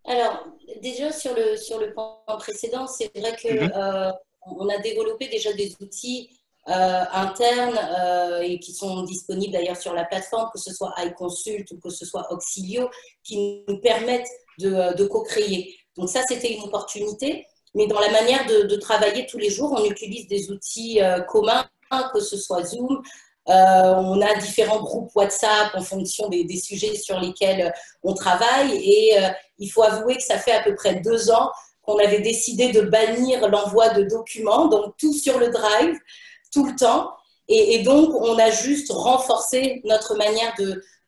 Alors, déjà sur le point précédent, c'est vrai que on a développé déjà des outils internes et qui sont disponibles d'ailleurs sur la plateforme, que ce soit iConsult ou que ce soit Auxilio, qui nous permettent de co-créer. Donc ça, c'était une opportunité. Mais dans la manière de travailler tous les jours, on utilise des outils communs, que ce soit Zoom. On a différents groupes WhatsApp en fonction des sujets sur lesquels on travaille. Et il faut avouer que ça fait à peu près 2 ans qu'on avait décidé de bannir l'envoi de documents, donc tout sur le Drive, tout le temps. Et donc, on a juste renforcé notre manière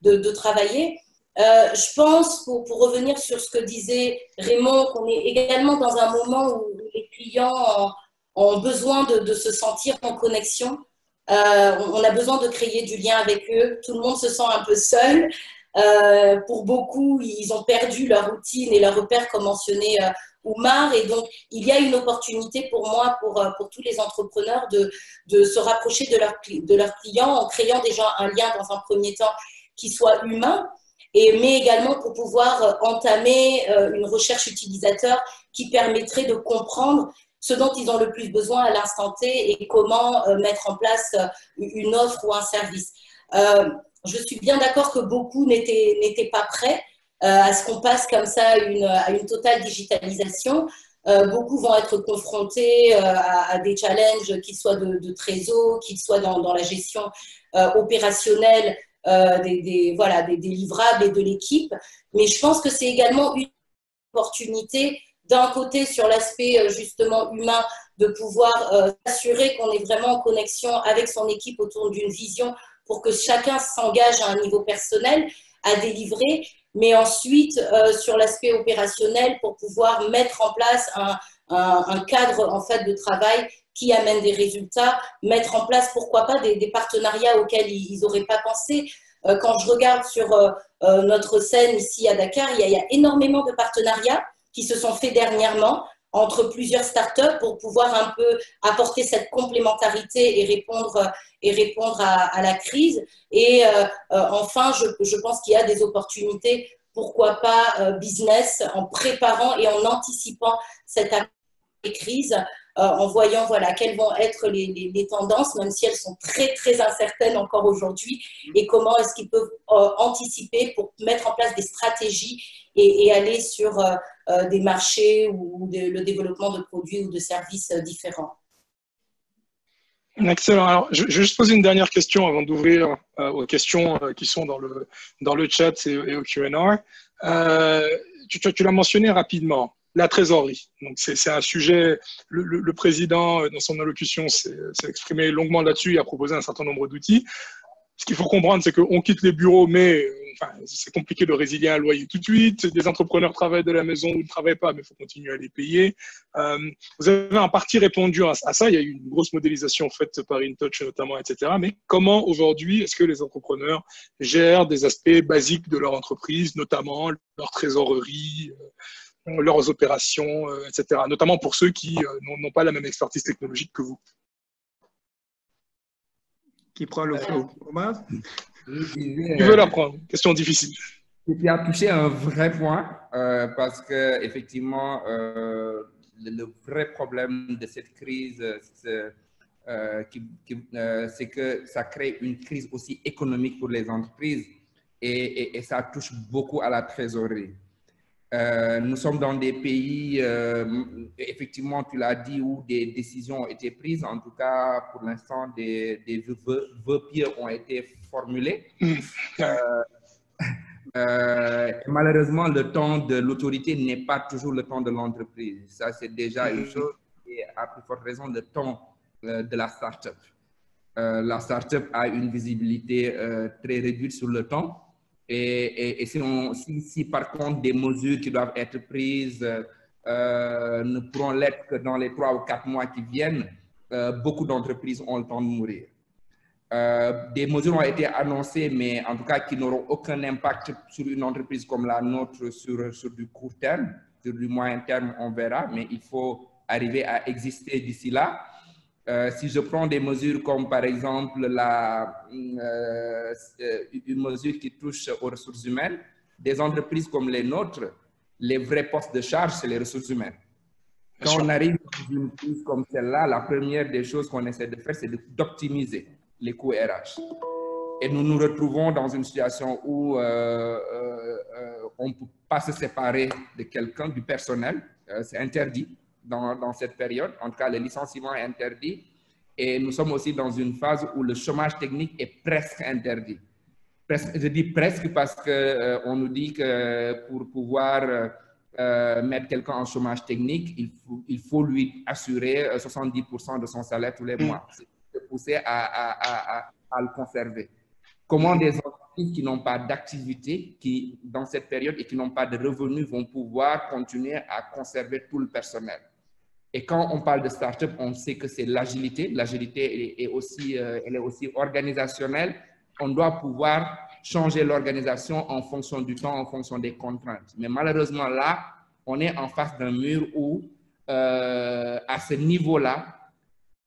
de travailler. Je pense, pour revenir sur ce que disait Raymond, qu'on est également dans un moment où les clients ont besoin de se sentir en connexion. On a besoin de créer du lien avec eux. Tout le monde se sent un peu seul. Pour beaucoup, ils ont perdu leur routine et leur repère, comme mentionnait Oumar. Et donc, il y a une opportunité pour moi, pour tous les entrepreneurs, de se rapprocher de leurs clients en créant déjà un lien dans un premier temps qui soit humain, mais également pour pouvoir entamer une recherche utilisateur qui permettrait de comprendre ce dont ils ont le plus besoin à l'instant T et comment mettre en place une offre ou un service. Je suis bien d'accord que beaucoup n'étaient pas prêts à ce qu'on passe comme ça à une totale digitalisation. Beaucoup vont être confrontés à des challenges, qu'ils soient de trésor, qu'ils soient dans la gestion opérationnelle des livrables et de l'équipe. Mais je pense que c'est également une opportunité, d'un côté sur l'aspect justement humain, de pouvoir s'assurer qu'on est vraiment en connexion avec son équipe autour d'une vision pour que chacun s'engage à un niveau personnel à délivrer, mais ensuite sur l'aspect opérationnel pour pouvoir mettre en place un cadre en fait de travail qui amène des résultats, mettre en place pourquoi pas des partenariats auxquels ils n'auraient pas pensé. Quand je regarde sur notre scène ici à Dakar, il y a énormément de partenariats qui se sont faits dernièrement entre plusieurs startups pour pouvoir un peu apporter cette complémentarité et répondre à la crise. Et enfin, je pense qu'il y a des opportunités, pourquoi pas business, en préparant et en anticipant cette crise, en voyant voilà, quelles vont être les tendances, même si elles sont très, très incertaines encore aujourd'hui, et comment est-ce qu'ils peuvent anticiper pour mettre en place des stratégies et aller sur des marchés ou le développement de produits ou de services différents. Excellent. Alors, je vais juste poser une dernière question avant d'ouvrir aux questions qui sont dans le chat et au Q&A. Tu l'as mentionné rapidement. La trésorerie. Donc, c'est un sujet, le président, dans son allocution, s'est exprimé longuement là-dessus et a proposé un certain nombre d'outils. Ce qu'il faut comprendre, c'est qu'on quitte les bureaux, mais enfin, c'est compliqué de résilier un loyer tout de suite. Des entrepreneurs travaillent de la maison ou ne travaillent pas, mais il faut continuer à les payer. Vous avez en partie répondu à ça. Il y a eu une grosse modélisation faite par InTouch notamment, etc. Mais comment aujourd'hui est-ce que les entrepreneurs gèrent des aspects basiques de leur entreprise, notamment leur trésorerie, leurs opérations, etc. Notamment pour ceux qui n'ont pas la même expertise technologique que vous. Qui prend le flow? Omar? Tu veux la prendre? Question difficile. Tu as touché un vrai point parce que effectivement, le vrai problème de cette crise, c'est que ça crée une crise aussi économique pour les entreprises et ça touche beaucoup à la trésorerie. Nous sommes dans des pays, effectivement, tu l'as dit, où des décisions ont été prises. En tout cas, pour l'instant, des vœux pieux ont été formulés. Malheureusement, le temps de l'autorité n'est pas toujours le temps de l'entreprise. Ça, c'est déjà une chose. Et à plus forte raison, le temps de la start-up. La start-up a une visibilité très réduite sur le temps. Et si par contre des mesures qui doivent être prises ne pourront l'être que dans les 3 ou 4 mois qui viennent, beaucoup d'entreprises ont le temps de mourir. Des mesures ont été annoncées, mais en tout cas qui n'auront aucun impact sur une entreprise comme la nôtre sur du court terme. Sur du moyen terme, on verra, mais il faut arriver à exister d'ici là. Si je prends des mesures comme par exemple une mesure qui touche aux ressources humaines, des entreprises comme les nôtres, les vrais postes de charge, c'est les ressources humaines. Quand on arrive dans une crise comme celle-là, la première des choses qu'on essaie de faire, c'est d'optimiser les coûts RH. Et nous nous retrouvons dans une situation où on ne peut pas se séparer de quelqu'un, du personnel. C'est interdit dans cette période. En tout cas, le licenciement est interdit. Et nous sommes aussi dans une phase où le chômage technique est presque interdit. Je dis presque parce qu'on nous dit que pour pouvoir mettre quelqu'un en chômage technique, il faut lui assurer 70% de son salaire tous les mois. C'est pousser à le conserver. Comment des entreprises qui n'ont pas d'activité dans cette période et qui n'ont pas de revenus vont pouvoir continuer à conserver tout le personnel? Et quand on parle de start-up, on sait que c'est l'agilité. L'agilité elle est aussi organisationnelle. On doit pouvoir changer l'organisation en fonction du temps, en fonction des contraintes. Mais malheureusement, là, on est en face d'un mur où, à ce niveau-là,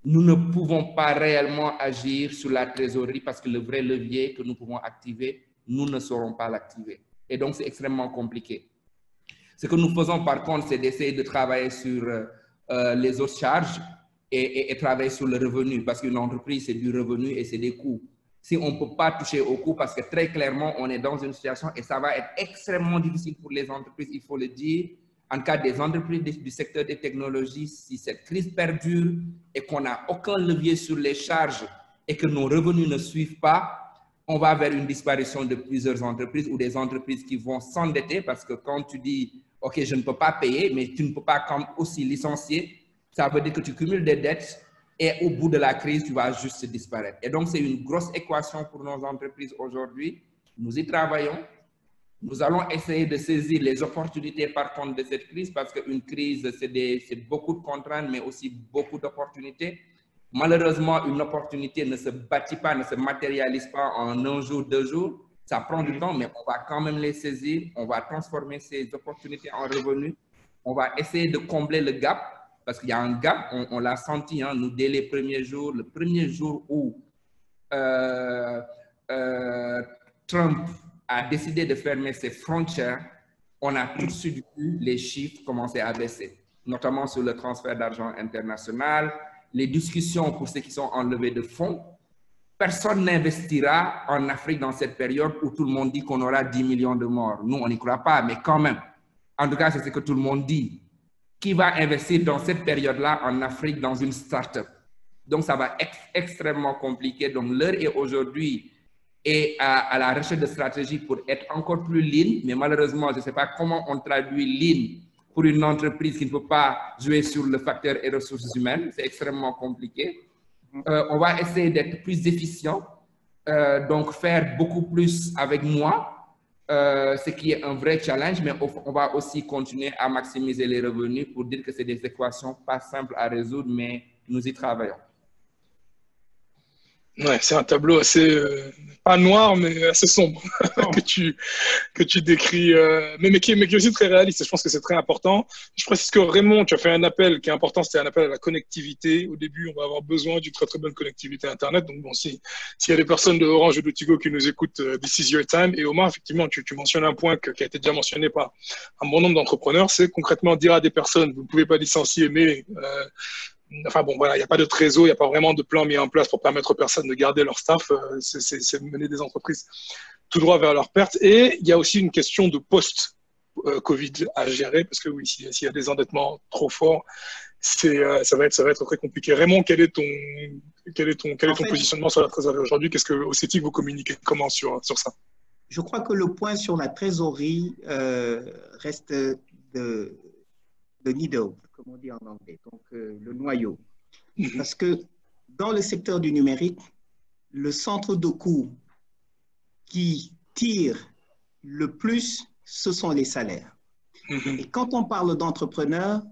nous ne pouvons pas réellement agir sur la trésorerie parce que le vrai levier que nous pouvons activer, nous ne saurons pas l'activer. Et donc, c'est extrêmement compliqué. Ce que nous faisons, par contre, c'est d'essayer de travailler sur les autres charges et travailler sur le revenu parce qu'une entreprise, c'est du revenu et c'est des coûts. Si on ne peut pas toucher aux coûts, parce que très clairement, on est dans une situation et ça va être extrêmement difficile pour les entreprises, il faut le dire. En cas des entreprises du secteur des technologies, si cette crise perdure et qu'on n'a aucun levier sur les charges et que nos revenus ne suivent pas, on va vers une disparition de plusieurs entreprises ou des entreprises qui vont s'endetter parce que quand tu dis « Ok, je ne peux pas payer », mais tu ne peux pas aussi licencier, ça veut dire que tu cumules des dettes et au bout de la crise, tu vas juste disparaître. Et donc, c'est une grosse équation pour nos entreprises aujourd'hui. Nous y travaillons. Nous allons essayer de saisir les opportunités par contre de cette crise parce qu'une crise, c'est beaucoup de contraintes, mais aussi beaucoup d'opportunités. Malheureusement, une opportunité ne se bâtit pas, ne se matérialise pas en un jour, 2 jours. Ça prend du temps, mais on va quand même les saisir. On va transformer ces opportunités en revenus. On va essayer de combler le gap parce qu'il y a un gap, on l'a senti, hein, nous, dès les premiers jours. Le premier jour où Trump a décidé de fermer ses frontières, on a tout de suite vu les chiffres commencer à baisser, notamment sur le transfert d'argent international, les discussions pour ceux qui sont en levée de fonds. Personne n'investira en Afrique dans cette période où tout le monde dit qu'on aura 10 millions de morts. Nous, on n'y croit pas, mais quand même. En tout cas, c'est ce que tout le monde dit. Qui va investir dans cette période-là en Afrique dans une start-up? Donc, ça va être extrêmement compliqué. Donc, l'heure est aujourd'hui et à la recherche de stratégies pour être encore plus lean. Mais malheureusement, je ne sais pas comment on traduit lean pour une entreprise qui ne peut pas jouer sur le facteur et ressources humaines. C'est extrêmement compliqué. On va essayer d'être plus efficient, donc faire beaucoup plus avec moins, ce qui est un vrai challenge, mais on va aussi continuer à maximiser les revenus pour dire que c'est des équations pas simples à résoudre, mais nous y travaillons. Ouais, c'est un tableau assez, pas noir, mais assez sombre que tu décris, mais qui est aussi très réaliste. Je pense que c'est très important. Je précise que Raymond, tu as fait un appel qui est important, c'était un appel à la connectivité. Au début, on va avoir besoin d'une très très bonne connectivité Internet. Donc bon, s'il y a des personnes de Orange ou de Tigo qui nous écoutent, this is your time. Et Omar, effectivement, tu mentionnes un point qui a été déjà mentionné par un bon nombre d'entrepreneurs, c'est concrètement dire à des personnes, vous ne pouvez pas licencier, mais enfin bon, voilà, il n'y a pas de trésor, il n'y a pas vraiment de plan mis en place pour permettre aux personnes de garder leur staff. C'est mener des entreprises tout droit vers leur perte. Et il y a aussi une question de post-Covid à gérer, parce que oui, s'il y a des endettements trop forts, ça va être très compliqué. Raymond, quel est ton positionnement sur la trésorerie aujourd'hui? Qu'est-ce que OCETIC vous communiquez comment sur ça? Je crois que le point sur la trésorerie reste de needle, comme on dit en anglais, donc le noyau. Parce que dans le secteur du numérique, le centre de coût qui tire le plus, ce sont les salaires. Et quand on parle d'entrepreneurs,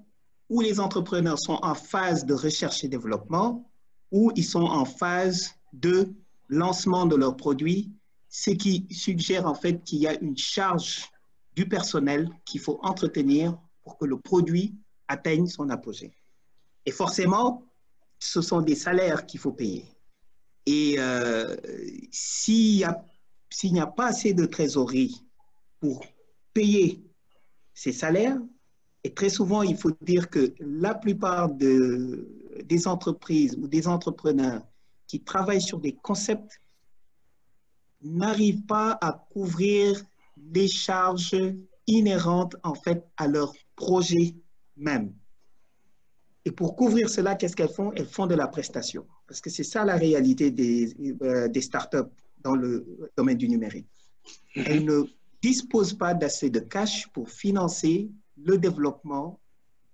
où les entrepreneurs sont en phase de recherche et développement, ou ils sont en phase de lancement de leurs produits, ce qui suggère en fait qu'il y a une charge du personnel qu'il faut entretenir pour que le produit atteigne son apogée. Et forcément, ce sont des salaires qu'il faut payer. Et s'il n'y a pas assez de trésorerie pour payer ces salaires, et très souvent, il faut dire que la plupart des entreprises ou des entrepreneurs qui travaillent sur des concepts n'arrivent pas à couvrir les charges inhérentes en fait à leur projet même. Et pour couvrir cela, qu'est-ce qu'elles font? Elles font de la prestation. Parce que c'est ça la réalité des startups dans le domaine du numérique. Elles ne disposent pas d'assez de cash pour financer le développement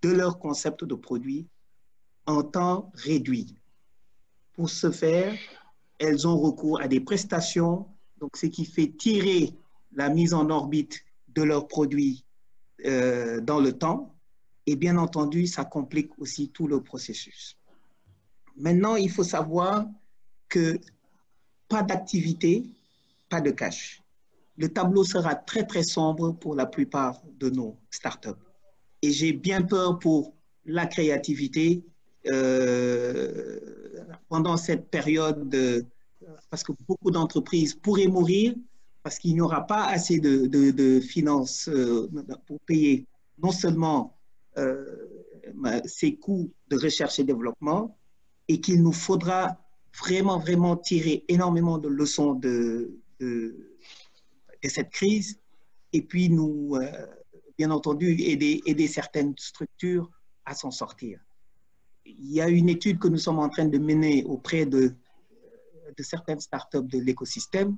de leur concept de produit en temps réduit. Pour ce faire, elles ont recours à des prestations, donc ce qui fait tirer la mise en orbite de leurs produits dans le temps. Et bien entendu, ça complique aussi tout le processus. Maintenant, il faut savoir que pas d'activité, pas de cash. Le tableau sera très, très sombre pour la plupart de nos startups. Et j'ai bien peur pour la créativité pendant cette période, parce que beaucoup d'entreprises pourraient mourir parce qu'il n'y aura pas assez de finances pour payer non seulement ces coûts de recherche et développement, et qu'il nous faudra vraiment, vraiment tirer énormément de leçons de cette crise, et puis nous, bien entendu, aider certaines structures à s'en sortir. Il y a une étude que nous sommes en train de mener auprès de certaines startups de l'écosystème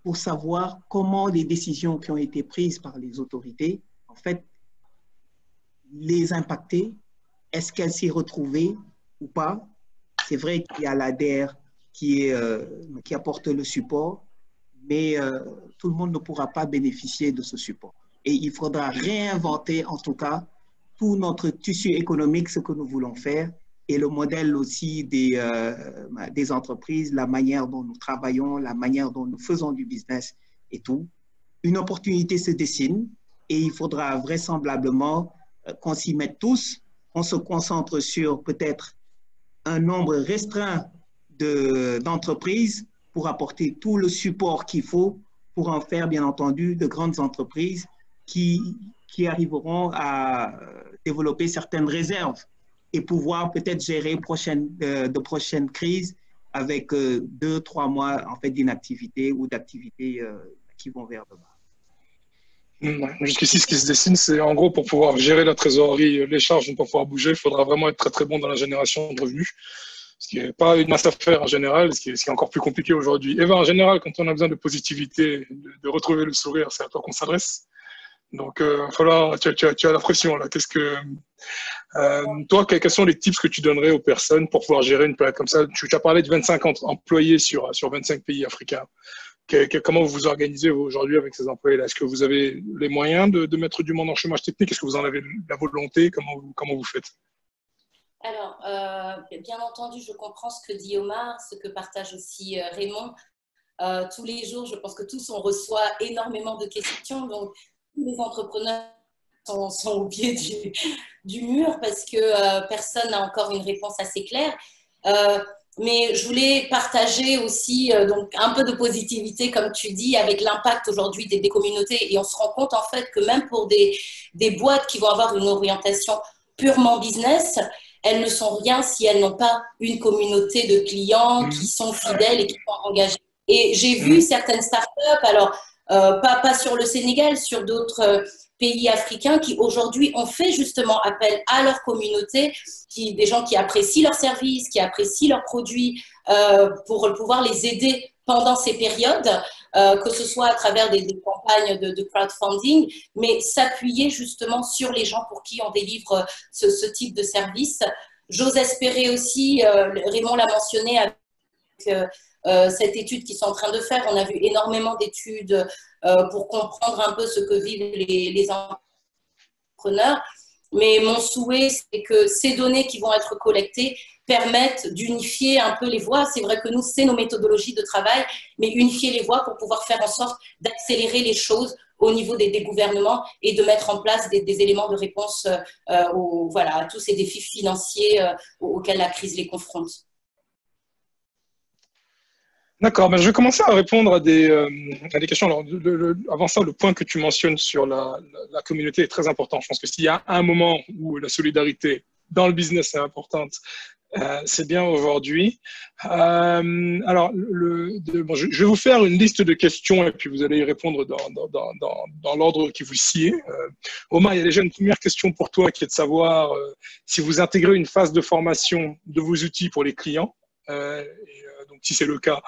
pour savoir comment les décisions qui ont été prises par les autorités, en fait, les impacter. Est-ce qu'elles s'y retrouvaient ou pas? C'est vrai qu'il y a l'ADER qui apporte le support, mais tout le monde ne pourra pas bénéficier de ce support. Et il faudra réinventer, en tout cas, tout notre tissu économique, ce que nous voulons faire, et le modèle aussi des entreprises, la manière dont nous travaillons, la manière dont nous faisons du business et tout. Une opportunité se dessine et il faudra vraisemblablement qu'on s'y mette tous. On se concentre sur peut-être un nombre restreint d'entreprises pour apporter tout le support qu'il faut pour en faire, bien entendu, de grandes entreprises qui arriveront à développer certaines réserves et pouvoir peut-être gérer de prochaines crises avec 2-3 mois en fait, d'inactivité ou d'activités qui vont vers le bas. Jusqu'ici, ce qui se dessine, c'est en gros pour pouvoir gérer la trésorerie, les charges vont pas pouvoir bouger, il faudra vraiment être très très bon dans la génération de revenus, ce qui n'est pas une masse à faire en général, ce qui est encore plus compliqué aujourd'hui. Eva, en général, quand on a besoin de positivité, de retrouver le sourire, c'est à toi qu'on s'adresse. Donc, tu as la pression là. Toi, quels sont les tips que tu donnerais aux personnes pour pouvoir gérer une période comme ça? Tu as parlé de 25 employés sur 25 pays africains. Comment vous vous organisez aujourd'hui avec ces employés-là? Est-ce que vous avez les moyens de mettre du monde en chômage technique? Est-ce que vous en avez la volonté? Comment vous faites? Alors, bien entendu, je comprends ce que dit Omar, ce que partage aussi Raymond. Tous les jours, je pense que tous, on reçoit énormément de questions. Donc, les entrepreneurs sont au pied du mur parce que personne n'a encore une réponse assez claire. Mais je voulais partager aussi donc un peu de positivité, comme tu dis, avec l'impact aujourd'hui des communautés. Et on se rend compte en fait que même pour des boîtes qui vont avoir une orientation purement business, elles ne sont rien si elles n'ont pas une communauté de clients qui sont fidèles et qui sont engagés. Et j'ai vu certaines startups, alors pas sur le Sénégal, sur d'autres pays africains qui aujourd'hui ont fait justement appel à leur communauté, des gens qui apprécient leurs services, qui apprécient leurs produits pour pouvoir les aider pendant ces périodes, que ce soit à travers des campagnes de crowdfunding, mais s'appuyer justement sur les gens pour qui on délivre ce type de service. J'ose espérer aussi, Raymond l'a mentionné avec cette étude qu'ils sont en train de faire, on a vu énormément d'études pour comprendre un peu ce que vivent les entrepreneurs. Mais mon souhait, c'est que ces données qui vont être collectées permettent d'unifier un peu les voies. C'est vrai que nous, c'est nos méthodologies de travail, mais unifier les voies pour pouvoir faire en sorte d'accélérer les choses au niveau des gouvernements et de mettre en place des éléments de réponse à tous ces défis financiers auxquels la crise les confronte. D'accord, ben je vais commencer à répondre à des questions. Alors, avant ça, le point que tu mentionnes sur la communauté est très important. Je pense que s'il y a un moment où la solidarité dans le business est importante, C'est bien aujourd'hui. Alors, je vais vous faire une liste de questions et puis vous allez y répondre dans l'ordre qui vous sied. Omar, il y a déjà une première question pour toi qui est de savoir si vous intégrez une phase de formation de vos outils pour les clients. Donc, si c'est le cas,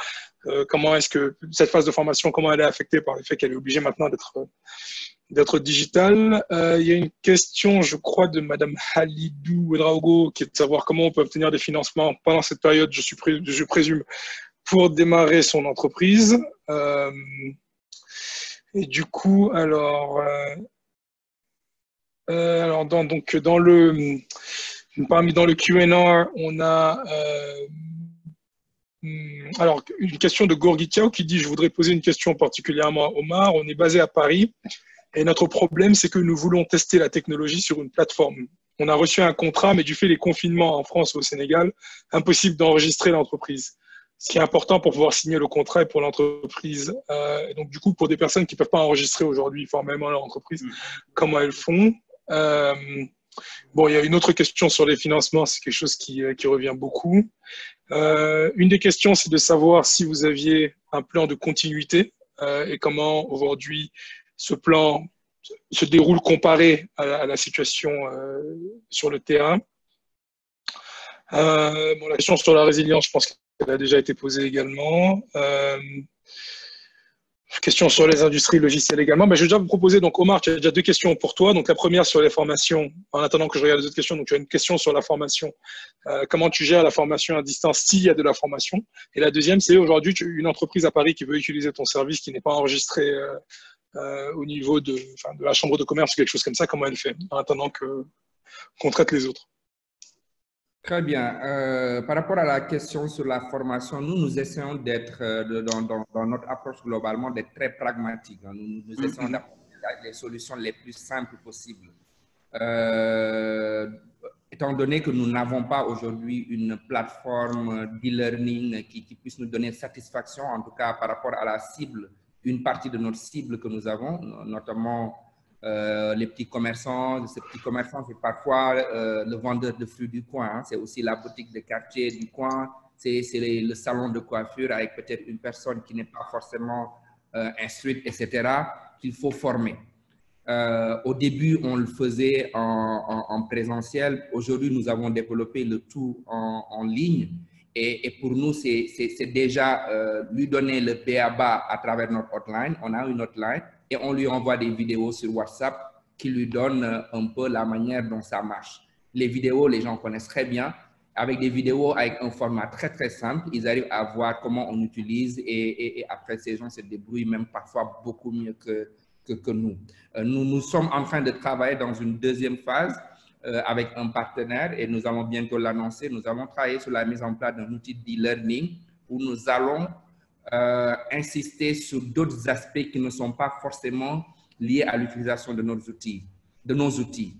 comment est-ce que cette phase de formation, comment elle est affectée par le fait qu'elle est obligée maintenant d'être digitale. Il y a une question, je crois, de Madame Halidou Ouedraogo, qui est de savoir comment on peut obtenir des financements pendant cette période, je présume, pour démarrer son entreprise. Et du coup, alors dans le Q&A, on a alors une question de Gorgui Tiao qui dit: je voudrais poser une question particulièrement à Omar. On est basé à Paris. Et notre problème, c'est que nous voulons tester la technologie sur une plateforme. On a reçu un contrat, mais du fait des confinements en France ou au Sénégal, impossible d'enregistrer l'entreprise. Ce qui est important pour pouvoir signer le contrat et pour l'entreprise. Donc, du coup, pour des personnes qui ne peuvent pas enregistrer aujourd'hui formellement leur entreprise, comment elles font? Bon, il y a une autre question sur les financements, c'est quelque chose qui revient beaucoup. Une des questions, c'est de savoir si vous aviez un plan de continuité et comment aujourd'hui ce plan se déroule comparé à la situation sur le terrain. Bon, la question sur la résilience, je pense qu'elle a déjà été posée également. Question sur les industries logicielles également. Je vais déjà vous proposer, donc Omar, tu as déjà deux questions pour toi. Donc la première sur les formations, en attendant que je regarde les autres questions. Donc tu as une question sur la formation. Comment tu gères la formation à distance s'il y a de la formation? Et la deuxième, c'est aujourd'hui une entreprise à Paris qui veut utiliser ton service qui n'est pas enregistré au niveau de la chambre de commerce ou quelque chose comme ça, comment elle fait en attendant qu'on traite les autres? Très bien. Par rapport à la question sur la formation, nous essayons d'être, dans notre approche globalement, d'être très pragmatique. Nous essayons d'apporter les solutions les plus simples possibles. Étant donné que nous n'avons pas aujourd'hui une plateforme d'e-learning qui puisse nous donner satisfaction, en tout cas par rapport à la cible, une partie de notre cible que nous avons, notamment les petits commerçants. Ces petits commerçants, c'est parfois le vendeur de fruits du coin, hein. C'est aussi la boutique de quartier du coin, c'est le salon de coiffure avec peut-être une personne qui n'est pas forcément instruite, etc., qu'il faut former. Au début, on le faisait en présentiel. Aujourd'hui, nous avons développé le tout en ligne. Et pour nous, c'est déjà lui donner le b.a.-ba à travers notre hotline. On a une hotline et on lui envoie des vidéos sur WhatsApp qui lui donnent un peu la manière dont ça marche. Les vidéos, les gens connaissent très bien. Avec des vidéos avec un format très, très simple, ils arrivent à voir comment on utilise et après, ces gens se débrouillent même parfois beaucoup mieux que nous. Nous sommes en train de travailler dans une deuxième phase avec un partenaire et nous allons bientôt l'annoncer. Nous allons travailler sur la mise en place d'un outil d'e-learning où nous allons insister sur d'autres aspects qui ne sont pas forcément liés à l'utilisation de nos outils.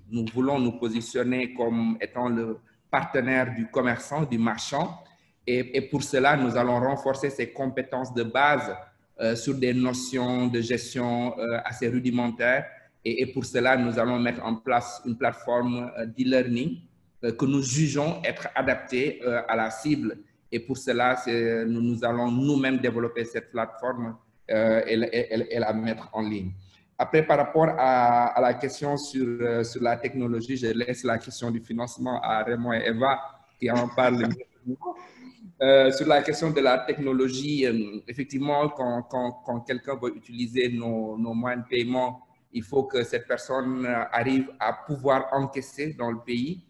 Nous voulons nous positionner comme étant le partenaire du commerçant, du marchand, et pour cela, nous allons renforcer ses compétences de base sur des notions de gestion assez rudimentaires. Et pour cela, nous allons mettre en place une plateforme d'e-learning que nous jugeons être adaptée à la cible. Et pour cela, nous allons nous-mêmes développer cette plateforme et la mettre en ligne. Après, par rapport à la question sur la technologie, je laisse la question du financement à Raymond et Eva qui en parlent. Sur la question de la technologie, effectivement, quand quelqu'un veut utiliser nos moyens de paiement, il faut que cette personne arrive à pouvoir encaisser dans le pays.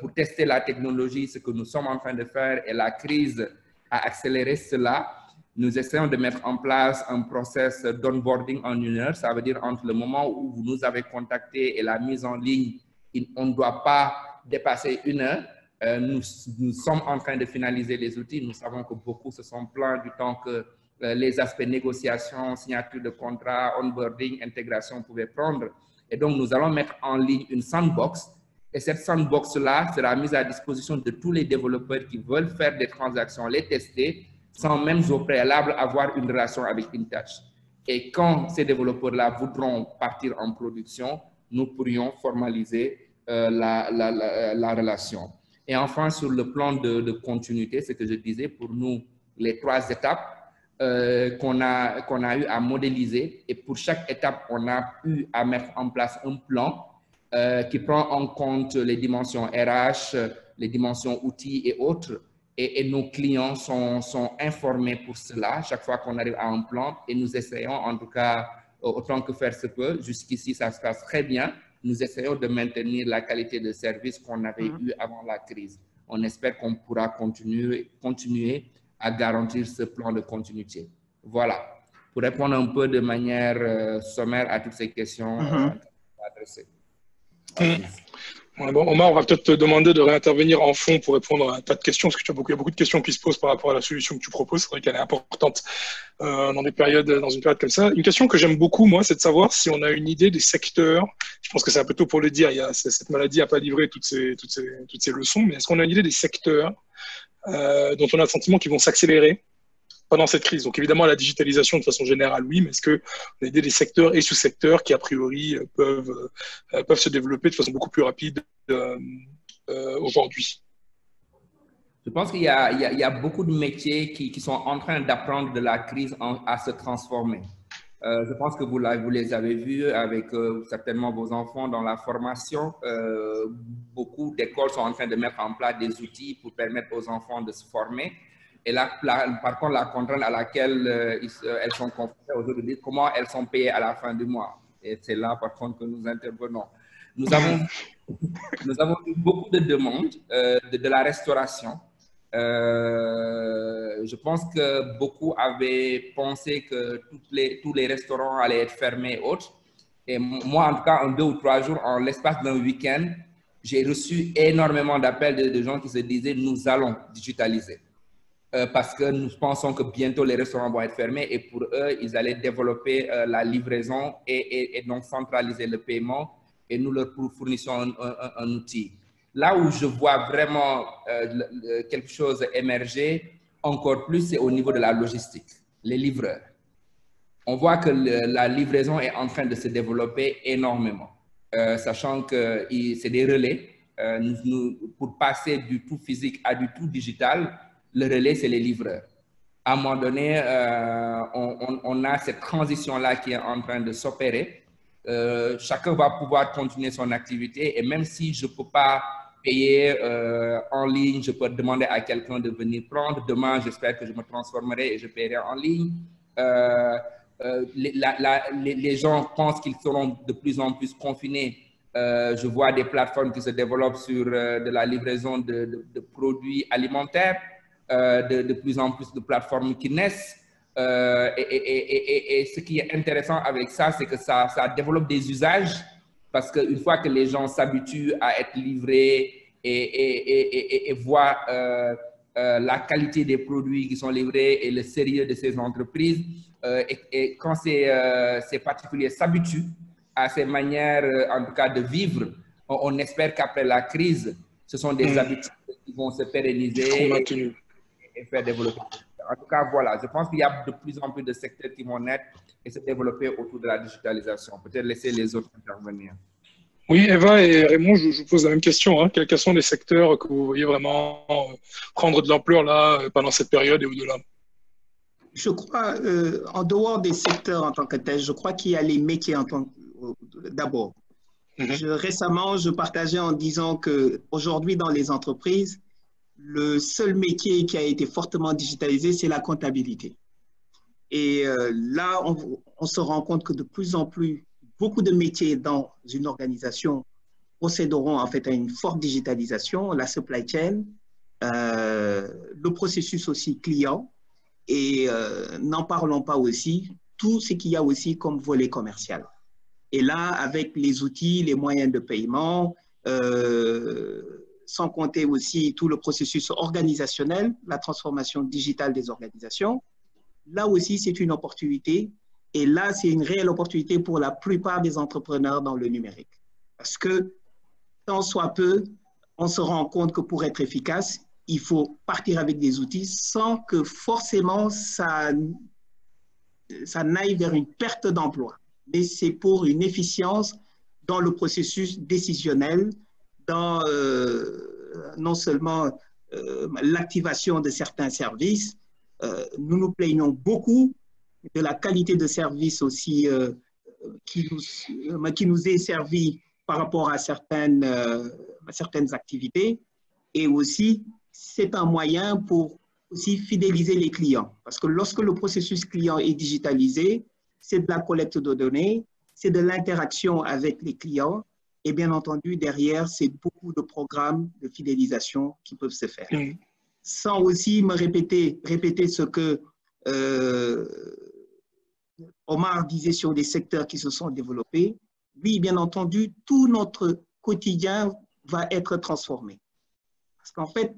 Pour tester la technologie, ce que nous sommes en train de faire, et la crise a accéléré cela, nous essayons de mettre en place un process d'onboarding en 1 heure. Ça veut dire entre le moment où vous nous avez contacté et la mise en ligne, on ne doit pas dépasser 1 heure. Nous sommes en train de finaliser les outils. Nous savons que beaucoup se sont plaints du temps que les aspects négociation, signature de contrat, onboarding, intégration pouvaient prendre. Et donc, nous allons mettre en ligne une sandbox. Et cette sandbox-là sera mise à disposition de tous les développeurs qui veulent faire des transactions, les tester, sans même au préalable avoir une relation avec InTouch. Et quand ces développeurs-là voudront partir en production, nous pourrions formaliser la relation. Et enfin, sur le plan de continuité, ce que je disais, pour nous, les 3 étapes qu'on a eu à modéliser. Et pour chaque étape, on a eu à mettre en place un plan qui prend en compte les dimensions RH, les dimensions outils et autres. Et nos clients sont informés pour cela chaque fois qu'on arrive à un plan. Et nous essayons, en tout cas, autant que faire se peut, jusqu'ici, ça se passe très bien. Nous essayons de maintenir la qualité de service qu'on avait eu avant la crise. On espère qu'on pourra continuer à garantir ce plan de continuité. Voilà. Pour répondre un peu de manière sommaire à toutes ces questions adressées. Bon, Omar, on va peut-être te demander de réintervenir en fond pour répondre à un tas de questions, parce qu'il y a beaucoup de questions qui se posent par rapport à la solution que tu proposes. C'est vrai qu'elle est importante dans une période comme ça. Une question que j'aime beaucoup, moi, c'est de savoir si on a une idée des secteurs. Je pense que c'est un peu tôt pour le dire. Cette maladie n'a pas livré toutes ces leçons, mais est-ce qu'on a une idée des secteurs dont on a le sentiment qu'ils vont s'accélérer pendant cette crise? Donc évidemment, la digitalisation de façon générale, oui, mais est-ce qu'on a des secteurs et sous-secteurs qui, a priori, peuvent se développer de façon beaucoup plus rapide aujourd'hui? Je pense qu'il y a beaucoup de métiers qui sont en train d'apprendre de la crise à se transformer. Je pense que vous les avez vus avec certainement vos enfants dans la formation. Beaucoup d'écoles sont en train de mettre en place des outils pour permettre aux enfants de se former. Et là, par contre, la contrainte à laquelle elles sont confrontées aujourd'hui, comment elles sont payées à la fin du mois. Et c'est là, par contre, que nous intervenons. Nous avons eu beaucoup de demandes de la restauration. Je pense que beaucoup avaient pensé que tous les restaurants allaient être fermés et autres. Et moi, en tout cas, en 2 ou 3 jours, en l'espace d'un week-end, j'ai reçu énormément d'appels de gens qui se disaient « nous allons digitaliser ». Parce que nous pensons que bientôt les restaurants vont être fermés et pour eux, ils allaient développer la livraison et donc centraliser le paiement et nous leur fournissons un outil. Là où je vois vraiment quelque chose émerger encore plus, c'est au niveau de la logistique, les livreurs. On voit que la livraison est en train de se développer énormément, sachant que c'est des relais. Pour passer du tout physique à du tout digital, le relais, c'est les livreurs. À un moment donné, on a cette transition-là qui est en train de s'opérer. Chacun va pouvoir continuer son activité et même si je ne peux pas payer en ligne, je peux demander à quelqu'un de venir prendre. Demain, j'espère que je me transformerai et je paierai en ligne. Les gens pensent qu'ils seront de plus en plus confinés. Je vois des plateformes qui se développent sur de la livraison de produits alimentaires. De plus en plus de plateformes qui naissent. Et ce qui est intéressant avec ça, c'est que ça développe des usages parce qu'une fois que les gens s'habituent à être livrés et voient la qualité des produits qui sont livrés et le sérieux de ces entreprises, et quand ces particuliers s'habituent à ces manières, en tout cas, de vivre, on espère qu'après la crise, ce sont des habitudes qui vont se pérenniser et faire développer. En tout cas, voilà, je pense qu'il y a de plus en plus de secteurs qui vont naître et se développer autour de la digitalisation. Peut-être laisser les autres intervenir. Oui, Eva et Raymond, je vous pose la même question. Hein. Quels sont les secteurs que vous voyez vraiment prendre de l'ampleur là pendant cette période et au-delà? Je crois, en dehors des secteurs en tant que tels, je crois qu'il y a les métiers en tant d'abord. Récemment, je partageais en disant qu'aujourd'hui, dans les entreprises, le seul métier qui a été fortement digitalisé, c'est la comptabilité. Et là, on se rend compte que de plus en plus, beaucoup de métiers dans une organisation procéderont en fait à une forte digitalisation, la supply chain, le processus aussi client, et n'en parlons pas aussi, tout ce qu'il y a aussi comme volet commercial. Et là, avec les outils, les moyens de paiement, sans compter aussi tout le processus organisationnel, la transformation digitale des organisations. Là aussi, c'est une opportunité. Et là, c'est une réelle opportunité pour la plupart des entrepreneurs dans le numérique. Parce que, tant soit peu, on se rend compte que pour être efficace, il faut partir avec des outils sans que forcément ça n'aille vers une perte d'emploi. Mais c'est pour une efficience dans le processus décisionnel, dans non seulement l'activation de certains services, nous nous plaignons beaucoup de la qualité de service aussi qui nous est servie par rapport à certaines activités. Et aussi, c'est un moyen pour aussi fidéliser les clients. Parce que lorsque le processus client est digitalisé, c'est de la collecte de données, c'est de l'interaction avec les clients. Et bien entendu, derrière, c'est beaucoup de programmes de fidélisation qui peuvent se faire. Sans aussi me répéter ce que Omar disait sur les secteurs qui se sont développés. Oui, bien entendu, tout notre quotidien va être transformé. Parce qu'en fait,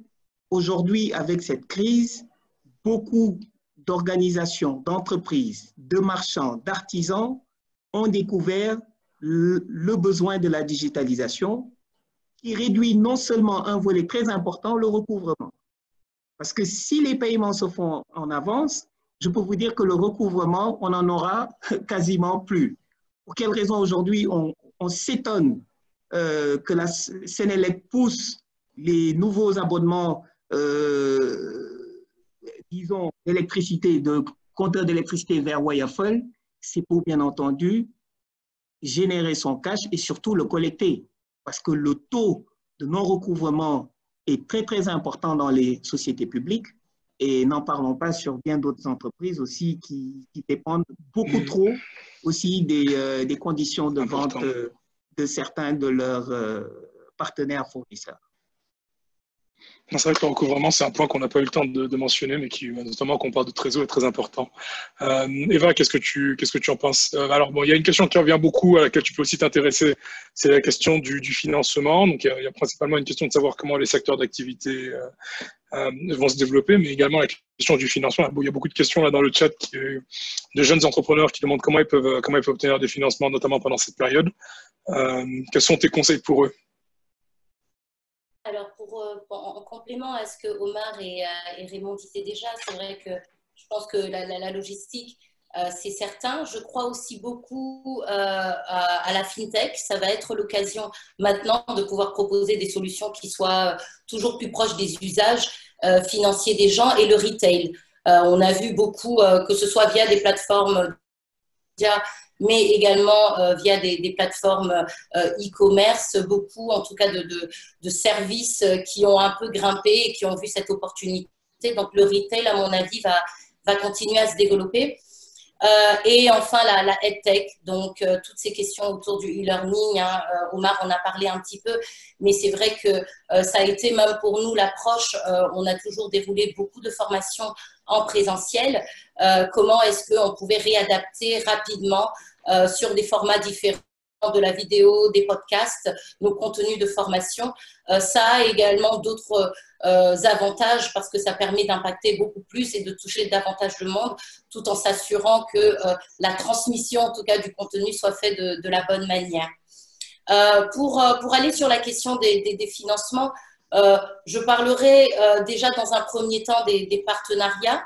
aujourd'hui, avec cette crise, beaucoup d'organisations, d'entreprises, de marchands, d'artisans ont découvert le besoin de la digitalisation qui réduit non seulement un volet très important, le recouvrement. Parce que si les paiements se font en avance, je peux vous dire que le recouvrement, on n'en aura quasiment plus. Pour quelle raison aujourd'hui on s'étonne que la Sénélec pousse les nouveaux abonnements, disons, d'électricité, de compteurs d'électricité vers Wireful, c'est pour bien entendu générer son cash et surtout le collecter. Parce que le taux de non-recouvrement est très, très important dans les sociétés publiques. Et n'en parlons pas sur bien d'autres entreprises aussi qui dépendent beaucoup trop aussi des conditions de vente de certains de leurs partenaires fournisseurs. C'est vrai que le recouvrement, c'est un point qu'on n'a pas eu le temps de mentionner, mais qui, notamment quand on parle de trésor, est très important. Eva, qu'est-ce que tu en penses? Alors, bon, il y a une question qui revient beaucoup, à laquelle tu peux aussi t'intéresser, c'est la question du financement. Donc, il y a principalement une question de savoir comment les secteurs d'activité vont se développer, mais également la question du financement. Il y a beaucoup de questions là dans le chat de jeunes entrepreneurs qui demandent comment ils peuvent obtenir des financements, notamment pendant cette période. Quels sont tes conseils pour eux? Alors, en complément à ce que Omar et Raymond disaient déjà, c'est vrai que je pense que la logistique, c'est certain. Je crois aussi beaucoup à la FinTech. Ça va être l'occasion maintenant de pouvoir proposer des solutions qui soient toujours plus proches des usages financiers des gens et le retail. On a vu beaucoup, que ce soit via des plateformes mais également via des plateformes e-commerce, beaucoup en tout cas de services qui ont un peu grimpé et qui ont vu cette opportunité. Donc le retail, à mon avis, va continuer à se développer. Et enfin, la EdTech, donc toutes ces questions autour du e-learning, hein, Omar en a parlé un petit peu, mais c'est vrai que ça a été même pour nous l'approche, on a toujours déroulé beaucoup de formations en présentiel. Comment est-ce qu'on pouvait réadapter rapidement sur des formats différents de la vidéo, des podcasts, nos contenus de formation. Ça a également d'autres avantages parce que ça permet d'impacter beaucoup plus et de toucher davantage de monde tout en s'assurant que la transmission, en tout cas du contenu, soit faite de la bonne manière. Pour aller sur la question des financements, je parlerai déjà dans un premier temps des partenariats.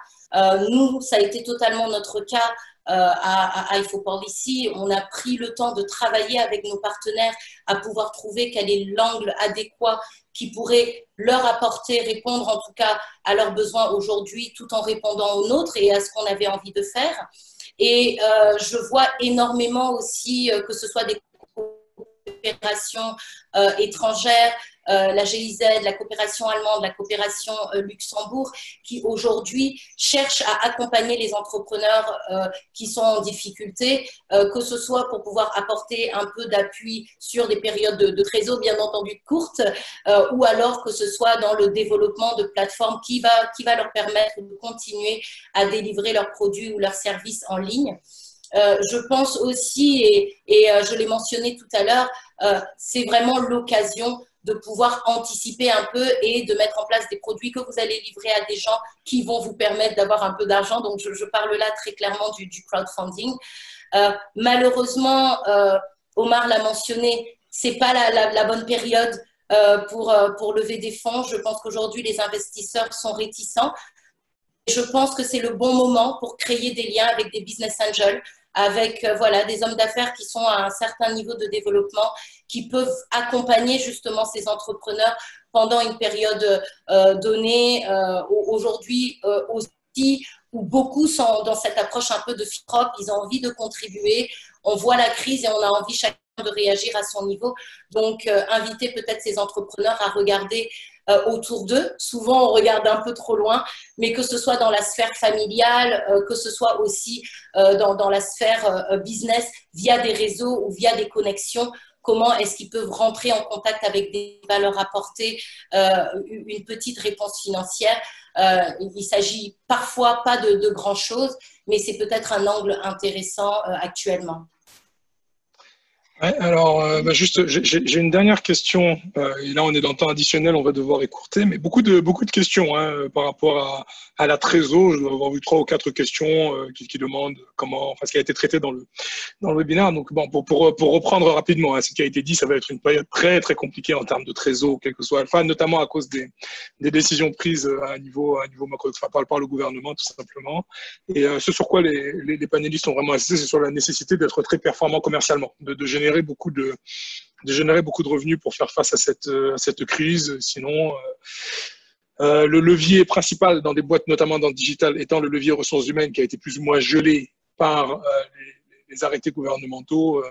Nous, ça a été totalement notre cas à IFO-Policy. On a pris le temps de travailler avec nos partenaires à pouvoir trouver quel est l'angle adéquat qui pourrait leur apporter, répondre en tout cas à leurs besoins aujourd'hui tout en répondant aux nôtres et à ce qu'on avait envie de faire. Et je vois énormément aussi que ce soit des coopérations étrangères, la GIZ, la coopération allemande, la coopération Luxembourg, qui aujourd'hui cherchent à accompagner les entrepreneurs qui sont en difficulté, que ce soit pour pouvoir apporter un peu d'appui sur des périodes de trésor, bien entendu courtes, ou alors que ce soit dans le développement de plateformes qui va leur permettre de continuer à délivrer leurs produits ou leurs services en ligne. Je pense aussi, et je l'ai mentionné tout à l'heure, c'est vraiment l'occasion de pouvoir anticiper un peu et de mettre en place des produits que vous allez livrer à des gens qui vont vous permettre d'avoir un peu d'argent. Donc, je parle là très clairement du crowdfunding. Malheureusement, Omar l'a mentionné, c'est pas la bonne période pour lever des fonds. Je pense qu'aujourd'hui, les investisseurs sont réticents. Je pense que c'est le bon moment pour créer des liens avec des business angels, avec voilà, des hommes d'affaires qui sont à un certain niveau de développement, qui peuvent accompagner justement ces entrepreneurs pendant une période donnée. Aujourd'hui aussi, où beaucoup sont dans cette approche un peu de philanthrope, ils ont envie de contribuer. On voit la crise et on a envie chacun de réagir à son niveau. Donc, inviter peut-être ces entrepreneurs à regarder autour d'eux. Souvent, on regarde un peu trop loin, mais que ce soit dans la sphère familiale, que ce soit aussi dans la sphère business, via des réseaux ou via des connexions, comment est-ce qu'ils peuvent rentrer en contact avec des valeurs apportées, une petite réponse financière. Il ne s'agit parfois pas de grand-chose, mais c'est peut-être un angle intéressant actuellement. Ouais, alors, juste, j'ai une dernière question. Et là, on est dans le temps additionnel, on va devoir écourter, mais beaucoup de questions par rapport à la trésor. Je dois avoir vu 3 ou 4 questions qui demandent comment, enfin, ce qui a été traité dans le webinaire. Donc, bon, pour reprendre rapidement, ce qui a été dit, ça va être une période très, très compliquée en termes de trésor, quel que soit Alpha, notamment à cause des décisions prises à niveau macro, enfin, par le gouvernement, tout simplement. Et ce sur quoi les panélistes ont vraiment insisté, c'est sur la nécessité d'être très performant commercialement, de générer beaucoup de revenus pour faire face à cette crise. Sinon, le levier principal dans des boîtes, notamment dans le digital, étant le levier ressources humaines qui a été plus ou moins gelé par les arrêtés gouvernementaux,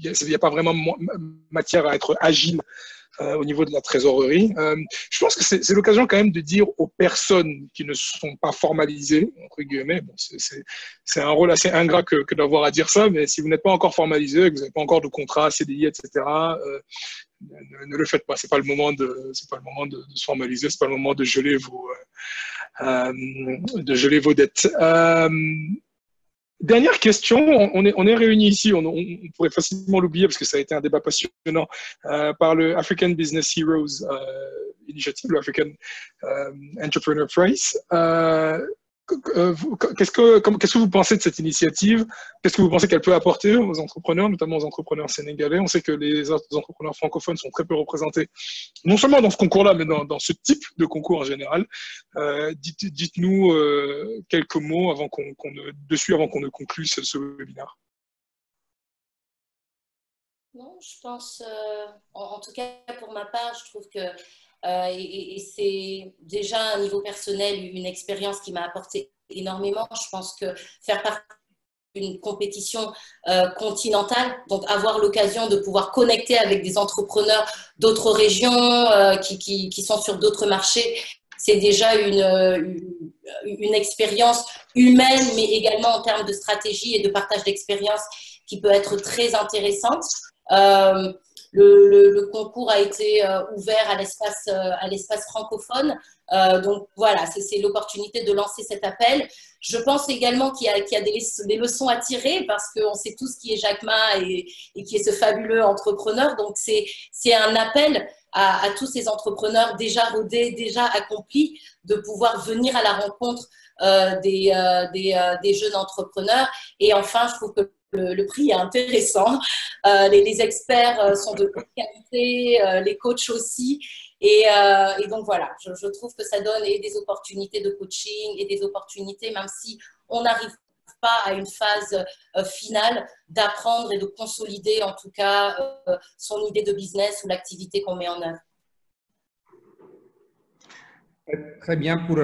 il n'y a pas vraiment matière à être agile au niveau de la trésorerie. Je pense que c'est l'occasion quand même de dire aux personnes qui ne sont pas formalisées, entre guillemets, bon, c'est un rôle assez ingrat que d'avoir à dire ça, mais si vous n'êtes pas encore formalisé, que vous n'avez pas encore de contrat, CDI, etc., ne le faites pas. C'est pas le moment de se formaliser, c'est pas le moment de geler vos dettes. Dernière question, on est réunis ici, on pourrait facilement l'oublier parce que ça a été un débat passionnant par le African Business Heroes Initiative, le African Entrepreneur Prize. Qu'est-ce que vous pensez de cette initiative? Qu'est-ce que vous pensez qu'elle peut apporter aux entrepreneurs, notamment aux entrepreneurs sénégalais? On sait que les entrepreneurs francophones sont très peu représentés, non seulement dans ce concours-là, mais dans ce type de concours en général. Dites-nous quelques mots avant qu'on ne conclue ce webinaire. Non, je pense, en tout cas pour ma part, je trouve que et c'est déjà à un niveau personnel une expérience qui m'a apporté énormément. Je pense que faire partie d'une compétition continentale, donc avoir l'occasion de pouvoir connecter avec des entrepreneurs d'autres régions qui sont sur d'autres marchés, c'est déjà une expérience humaine, mais également en termes de stratégie et de partage d'expérience qui peut être très intéressante. Le concours a été ouvert à l'espace francophone. Donc voilà, c'est l'opportunité de lancer cet appel. Je pense également qu'il y a des leçons à tirer parce qu'on sait tous qui est Jack Ma et qui est ce fabuleux entrepreneur. Donc c'est un appel à tous ces entrepreneurs déjà rodés, déjà accomplis, de pouvoir venir à la rencontre des jeunes entrepreneurs. Et enfin, je trouve que le prix est intéressant. Les experts sont de bonne qualité, les coachs aussi. Et donc voilà, je trouve que ça donne des opportunités de coaching et des opportunités, même si on n'arrive pas à une phase finale, d'apprendre et de consolider en tout cas son idée de business ou l'activité qu'on met en œuvre. Très bien, pour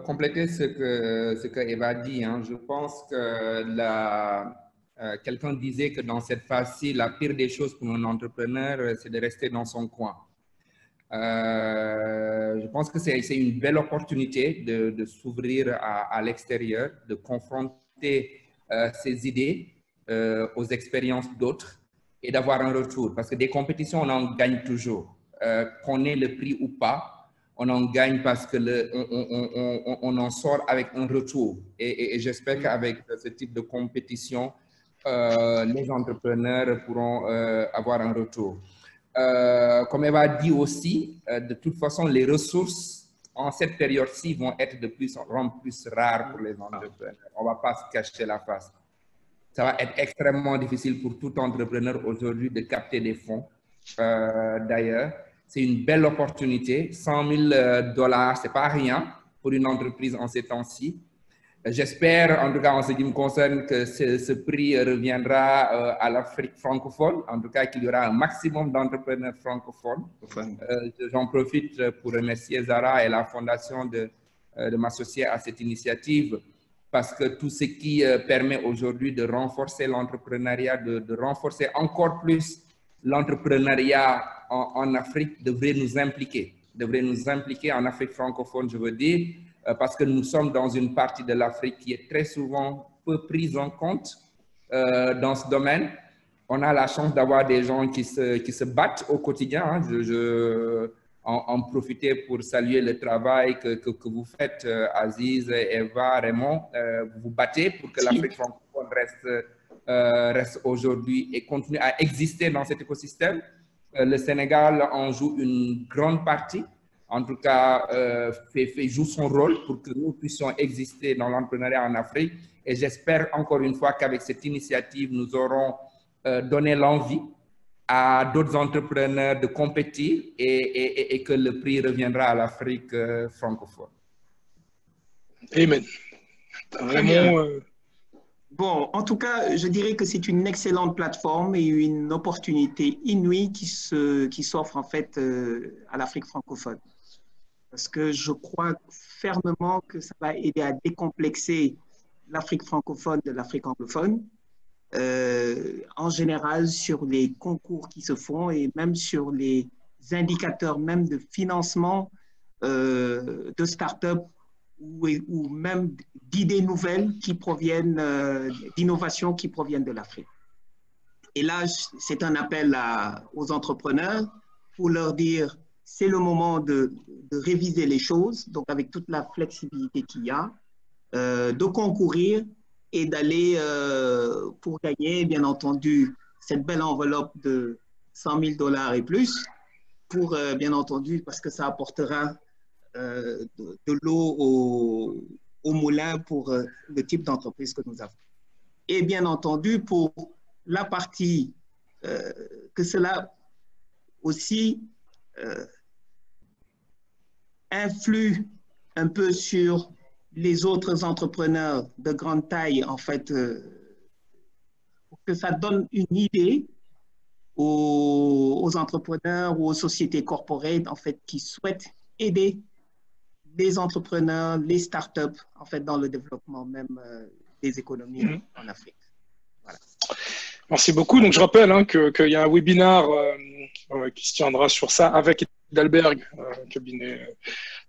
compléter ce que Eva dit, hein, je pense que quelqu'un disait que dans cette phase-ci, la pire des choses pour un entrepreneur, c'est de rester dans son coin. Je pense que c'est une belle opportunité de s'ouvrir à l'extérieur, de confronter ses idées aux expériences d'autres et d'avoir un retour. Parce que des compétitions, on en gagne toujours. Qu'on ait le prix ou pas, on en gagne parce que on en sort avec un retour. Et j'espère qu'avec ce type de compétition, les entrepreneurs pourront avoir un retour. Comme Eva dit aussi, de toute façon, les ressources en cette période-ci vont être de plus en plus rares pour les entrepreneurs. On ne va pas se cacher la face. Ça va être extrêmement difficile pour tout entrepreneur aujourd'hui de capter des fonds. D'ailleurs, c'est une belle opportunité. $100 000, ce n'est pas rien pour une entreprise en ces temps-ci. J'espère, en tout cas en ce qui me concerne, que ce prix reviendra à l'Afrique francophone, en tout cas qu'il y aura un maximum d'entrepreneurs francophones. J'en profite pour remercier Zara et la fondation de m'associer à cette initiative, parce que tout ce qui permet aujourd'hui de renforcer l'entrepreneuriat, de renforcer encore plus l'entrepreneuriat en Afrique devrait nous impliquer en Afrique francophone, je veux dire, parce que nous sommes dans une partie de l'Afrique qui est très souvent peu prise en compte dans ce domaine. On a la chance d'avoir des gens qui se battent au quotidien. Hein. En profiter pour saluer le travail que vous faites, Aziz, Eva, Raymond. Vous vous battez pour que l'Afrique francophone reste aujourd'hui et continue à exister dans cet écosystème. Le Sénégal en joue une grande partie. En tout cas, joue son rôle pour que nous puissions exister dans l'entrepreneuriat en Afrique. Et j'espère encore une fois qu'avec cette initiative, nous aurons donné l'envie à d'autres entrepreneurs de compétir et que le prix reviendra à l'Afrique francophone. Amen. Vraiment. Bon, en tout cas, je dirais que c'est une excellente plateforme et une opportunité inouïe qui s'offre en fait à l'Afrique francophone. Parce que je crois fermement que ça va aider à décomplexer l'Afrique francophone de l'Afrique anglophone, en général sur les concours qui se font et même sur les indicateurs même de financement de start-up ou même d'idées nouvelles qui proviennent, d'innovations qui proviennent de l'Afrique. Et là, c'est un appel aux entrepreneurs pour leur dire c'est le moment de réviser les choses, donc avec toute la flexibilité qu'il y a, de concourir et d'aller pour gagner, bien entendu, cette belle enveloppe de 100 000 $ et plus, pour, bien entendu, parce que ça apportera de l'eau au moulin pour le type d'entreprise que nous avons. Et bien entendu, pour la partie que cela aussi influe un peu sur les autres entrepreneurs de grande taille, en fait, pour que ça donne une idée aux entrepreneurs ou aux sociétés corporate, en fait, qui souhaitent aider les entrepreneurs, les startups, en fait, dans le développement même des économies en Afrique. Voilà. Merci beaucoup. Donc, je rappelle qu'il y a un webinaire qui se tiendra sur ça avec Dalberg, cabinet,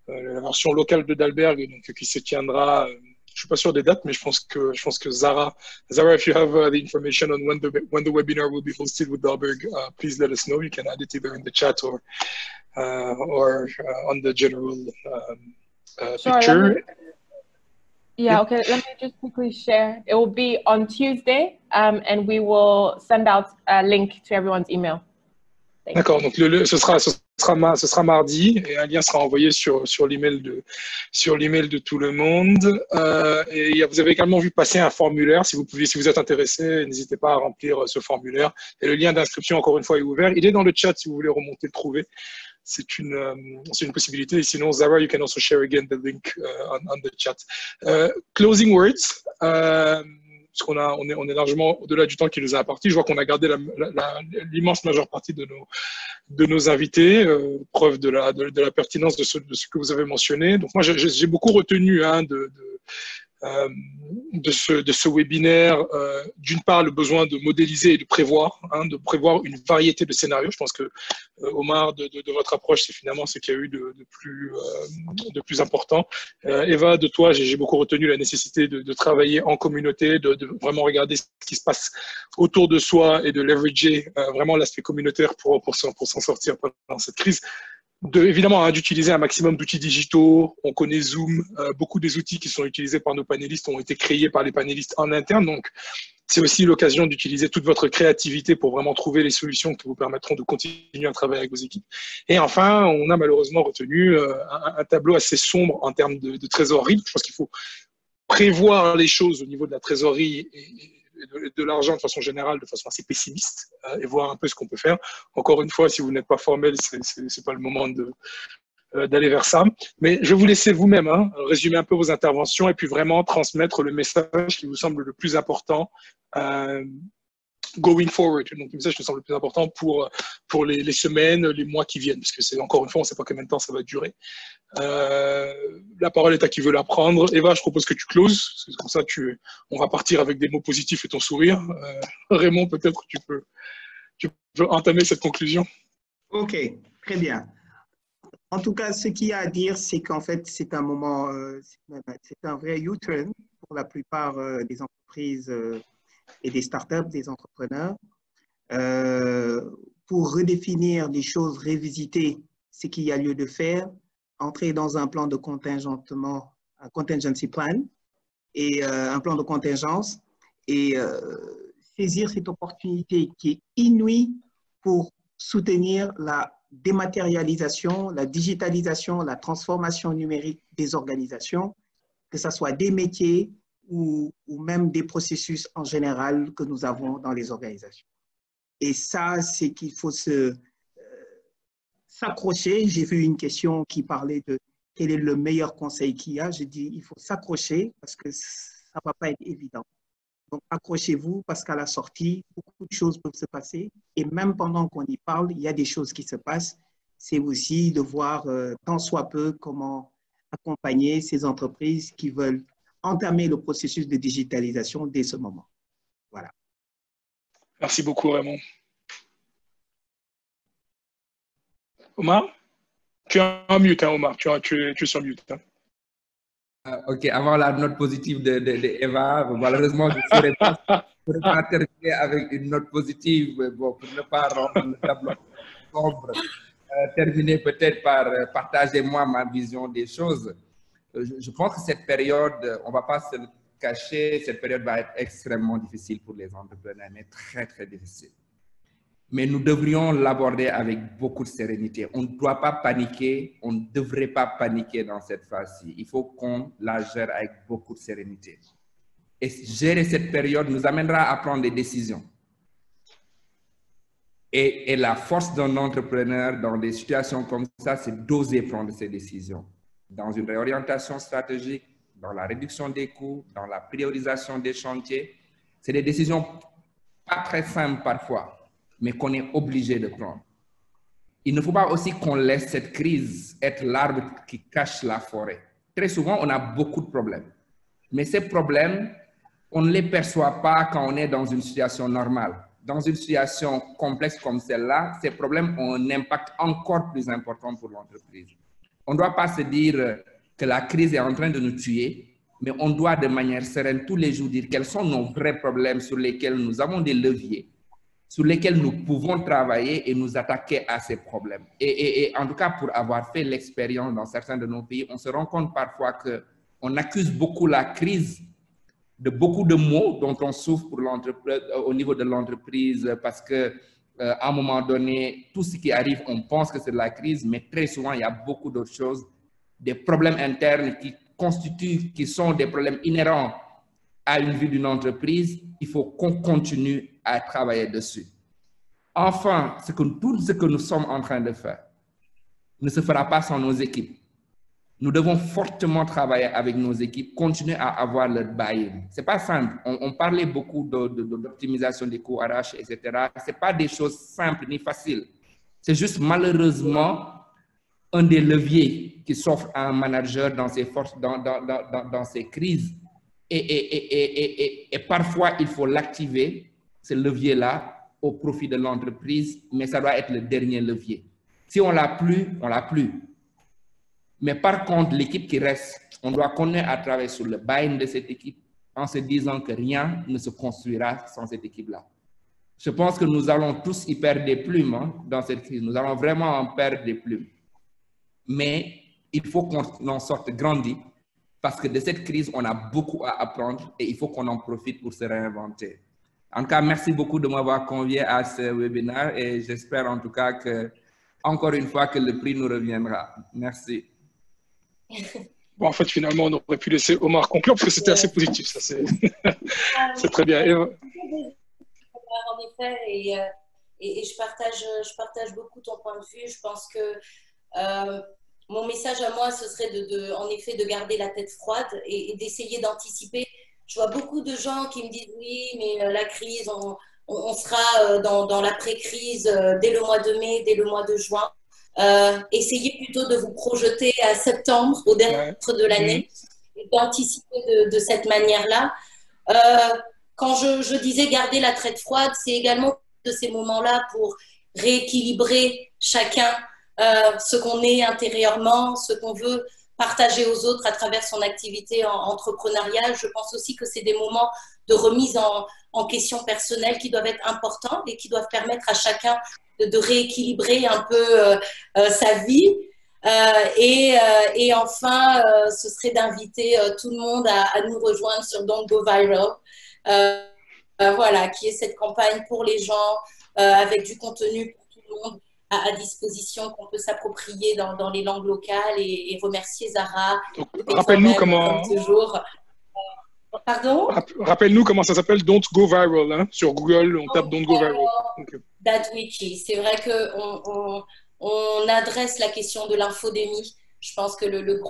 la version locale de Dalberg, donc qui se tiendra. Je suis pas sûr des dates, mais je pense que Zara, if you have the information on when the webinar will be hosted with Dalberg, please let us know. You can add it either in the chat or on the general picture. Yeah, okay, let me just quickly share. It will be on Tuesday, and we will send out a link to everyone's email. D'accord, donc ce sera mardi et un lien sera envoyé sur l'email de tout le monde. Et vous avez également vu passer un formulaire. Si vous êtes intéressé, n'hésitez pas à remplir ce formulaire. Et le lien d'inscription, encore une fois, est ouvert. Il est dans le chat si vous voulez remonter le trouver. C'est une possibilité. Et sinon, Zara, you can also share again the link on the chat. Closing words. Parce qu'on est largement au-delà du temps qui nous a imparti. Je vois qu'on a gardé l'immense majeure partie de nos invités, preuve de la pertinence de ce que vous avez mentionné. Donc moi, j'ai beaucoup retenu de ce webinaire, d'une part, le besoin de modéliser et de prévoir une variété de scénarios. Je pense que, Omar, de votre approche, c'est finalement ce qu'il y a eu de plus important. Eva, de toi, j'ai beaucoup retenu la nécessité de travailler en communauté, de vraiment regarder ce qui se passe autour de soi et de leverager vraiment l'aspect communautaire pour s'en sortir pendant cette crise. Évidemment, d'utiliser un maximum d'outils digitaux. On connaît Zoom. Beaucoup des outils qui sont utilisés par nos panélistes ont été créés par les panélistes en interne. Donc, c'est aussi l'occasion d'utiliser toute votre créativité pour vraiment trouver les solutions qui vous permettront de continuer à travailler avec vos équipes. Et enfin, on a malheureusement retenu un tableau assez sombre en termes de trésorerie. Je pense qu'il faut prévoir les choses au niveau de la trésorerie et de l'argent de façon générale, de façon assez pessimiste, et voir un peu ce qu'on peut faire. Encore une fois, si vous n'êtes pas formel, c'est pas le moment d'aller vers ça. Mais je vais vous laisser vous-même résumer un peu vos interventions et puis vraiment transmettre le message qui vous semble le plus important going forward. Donc, le message qui me semble le plus important pour les semaines, les mois qui viennent, parce que c'est encore une fois, on ne sait pas combien de temps ça va durer. La parole est à qui veut la prendre. Eva, je propose que tu closes, comme ça on va partir avec des mots positifs et ton sourire. Raymond, peut-être tu peux entamer cette conclusion. Ok, très bien. En tout cas, ce qu'il y a à dire, c'est qu'en fait, c'est un moment, c'est un vrai U-turn pour la plupart des entreprises et des startups, des entrepreneurs, pour redéfinir les choses, révisiter ce qu'il y a lieu de faire, entrer dans un plan de contingentement, un contingency plan, et un plan de contingence, et saisir cette opportunité qui est inouïe pour soutenir la dématérialisation, la digitalisation, la transformation numérique des organisations, que ce soit des métiers, ou même des processus en général que nous avons dans les organisations. Et ça, c'est qu'il faut s'accrocher. J'ai vu une question qui parlait de quel est le meilleur conseil qu'il y a. J'ai dit il faut s'accrocher parce que ça ne va pas être évident. Donc, accrochez-vous parce qu'à la sortie, beaucoup de choses peuvent se passer. Et même pendant qu'on y parle, il y a des choses qui se passent. C'est aussi de voir tant soit peu comment accompagner ces entreprises qui veulent entamer le processus de digitalisation dès ce moment. Voilà. Merci beaucoup, Raymond. Omar, tu es en mute, Omar. Tu es sur mute. Ok, avant la note positive de Eva, malheureusement, je ne pourrais pas terminer avec une note positive pour ne pas rendre le tableau sombre. Terminer peut-être par partager moi ma vision des choses. Je pense que cette période, on ne va pas se le cacher, cette période va être extrêmement difficile pour les entrepreneurs, mais très, très difficile. Mais nous devrions l'aborder avec beaucoup de sérénité. On ne doit pas paniquer, on ne devrait pas paniquer dans cette phase-ci. Il faut qu'on la gère avec beaucoup de sérénité. Et gérer cette période nous amènera à prendre des décisions. Et la force d'un entrepreneur dans des situations comme ça, c'est d'oser prendre ces décisions. Dans une réorientation stratégique, dans la réduction des coûts, dans la priorisation des chantiers. C'est des décisions pas très simples parfois, mais qu'on est obligé de prendre. Il ne faut pas aussi qu'on laisse cette crise être l'arbre qui cache la forêt. Très souvent, on a beaucoup de problèmes. Mais ces problèmes, on ne les perçoit pas quand on est dans une situation normale. Dans une situation complexe comme celle-là, ces problèmes ont un impact encore plus important pour l'entreprise. On ne doit pas se dire que la crise est en train de nous tuer, mais on doit de manière sereine tous les jours dire quels sont nos vrais problèmes sur lesquels nous avons des leviers, sur lesquels nous pouvons travailler et nous attaquer à ces problèmes. Et en tout cas, pour avoir fait l'expérience dans certains de nos pays, on se rend compte parfois qu'on accuse beaucoup la crise de beaucoup de maux dont on souffre pour au niveau de l'entreprise parce que à un moment donné, tout ce qui arrive, on pense que c'est de la crise, mais très souvent, il y a beaucoup d'autres choses, des problèmes internes qui sont des problèmes inhérents à une vie d'une entreprise. Il faut qu'on continue à travailler dessus. Enfin, tout ce que nous sommes en train de faire ne se fera pas sans nos équipes. Nous devons fortement travailler avec nos équipes, continuer à avoir le buy-in. Ce n'est pas simple. On parlait beaucoup d'optimisation des coûts RH, etc. Ce n'est pas des choses simples ni faciles. C'est juste malheureusement un des leviers qui s'offre à un manager dans ces crises. Et parfois, il faut l'activer, ce levier-là, au profit de l'entreprise, mais ça doit être le dernier levier. Si on ne l'a plus, on ne l'a plus. Mais par contre, l'équipe qui reste, on doit continuer à travailler sur le buy-in de cette équipe en se disant que rien ne se construira sans cette équipe-là. Je pense que nous allons tous y perdre des plumes dans cette crise. Nous allons vraiment en perdre des plumes. Mais il faut qu'on en sorte grandi parce que de cette crise, on a beaucoup à apprendre et il faut qu'on en profite pour se réinventer. En tout cas, merci beaucoup de m'avoir convié à ce webinaire et j'espère en tout cas que, encore une fois, que le prix nous reviendra. Merci. Bon, en fait, finalement, on aurait pu laisser Omar conclure parce que c'était assez positif. Ça, c'est très bien. En effet, et je partage beaucoup ton point de vue. Je pense que mon message à moi, ce serait en effet de garder la tête froide et d'essayer d'anticiper. Je vois beaucoup de gens qui me disent oui, mais la crise, on sera dans l'après-crise dès le mois de mai, dès le mois de juin. Essayez plutôt de vous projeter à septembre, au dernier de l'année, et d'anticiper de cette manière-là. Quand je disais garder la tête froide, c'est également de ces moments-là pour rééquilibrer chacun ce qu'on est intérieurement, ce qu'on veut partager aux autres à travers son activité entrepreneuriale. Je pense aussi que c'est des moments de remise en question personnelle qui doivent être importants et qui doivent permettre à chacun de rééquilibrer un peu sa vie. Et enfin, ce serait d'inviter tout le monde à nous rejoindre sur Don't Go Viral. Voilà, qui est cette campagne pour les gens avec du contenu pour tout le monde à disposition qu'on peut s'approprier dans les langues locales et remercier Zahra. Rappelle-nous comment. Comme toujours. Pardon? Rappelle-nous comment ça s'appelle Don't Go Viral. Hein? Sur Google, on tape Don't Go Viral. Okay. That Wiki. C'est vrai qu'on adresse la question de l'infodémie. Je pense que le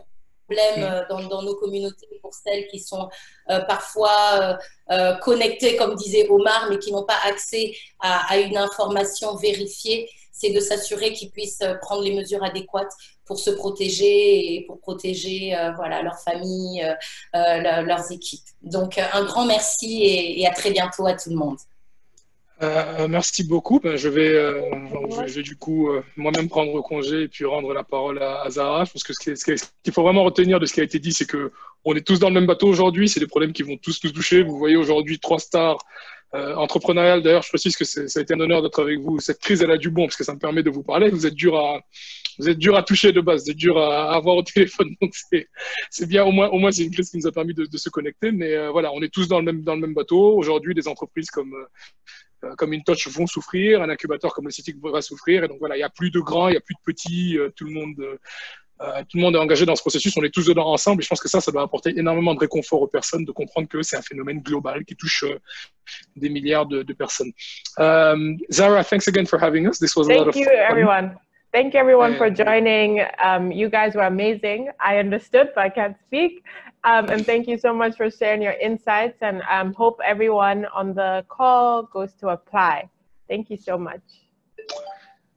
problème dans nos communautés, pour celles qui sont parfois connectées, comme disait Omar, mais qui n'ont pas accès à une information vérifiée, c'est de s'assurer qu'ils puissent prendre les mesures adéquates pour se protéger et pour protéger voilà, leur famille, leurs équipes. Donc, un grand merci et à très bientôt à tout le monde. Merci beaucoup. Ben, je vais du coup moi-même prendre congé et puis rendre la parole à Zahra. Je pense que ce qu'il faut vraiment retenir de ce qui a été dit, c'est que on est tous dans le même bateau aujourd'hui. C'est des problèmes qui vont tous nous toucher. Vous voyez aujourd'hui 3 stars entrepreneuriales. D'ailleurs, je précise que ça a été un honneur d'être avec vous. Cette crise, elle a du bon parce que ça me permet de vous parler. Vous êtes dur à toucher de base, vous êtes dur à avoir au téléphone. Donc c'est bien. Au moins c'est une crise qui nous a permis de se connecter. Mais voilà, on est tous dans le même bateau. Aujourd'hui, des entreprises comme InTouch vont souffrir, un incubateur comme le CITIC va souffrir. Et donc voilà, il n'y a plus de grands, il n'y a plus de petits, tout le monde est engagé dans ce processus, on est tous dedans ensemble. Et je pense que ça doit apporter énormément de réconfort aux personnes de comprendre que c'est un phénomène global qui touche des milliards de personnes. Zahra, thanks again for having us. This was a lot of fun. Thank you, everyone. Thank you, everyone, for joining. You guys were amazing. I understood, but I can't speak. And thank you so much for sharing your insights. And hope everyone on the call goes to apply. Thank you so much.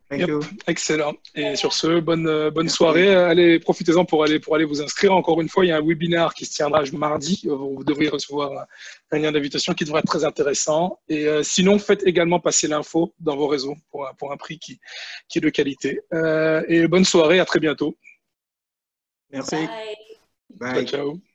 Thank you. Excellent. Et sur ce, bonne soirée. Allez, profitez-en pour aller vous inscrire. Encore une fois, il y a un webinaire qui se tiendra mardi. Vous devriez recevoir un lien d'invitation qui devrait être très intéressant. Et sinon, faites également passer l'info dans vos réseaux pour un prix qui est de qualité. Et bonne soirée, à très bientôt. Merci. Bye. Ciao, ciao.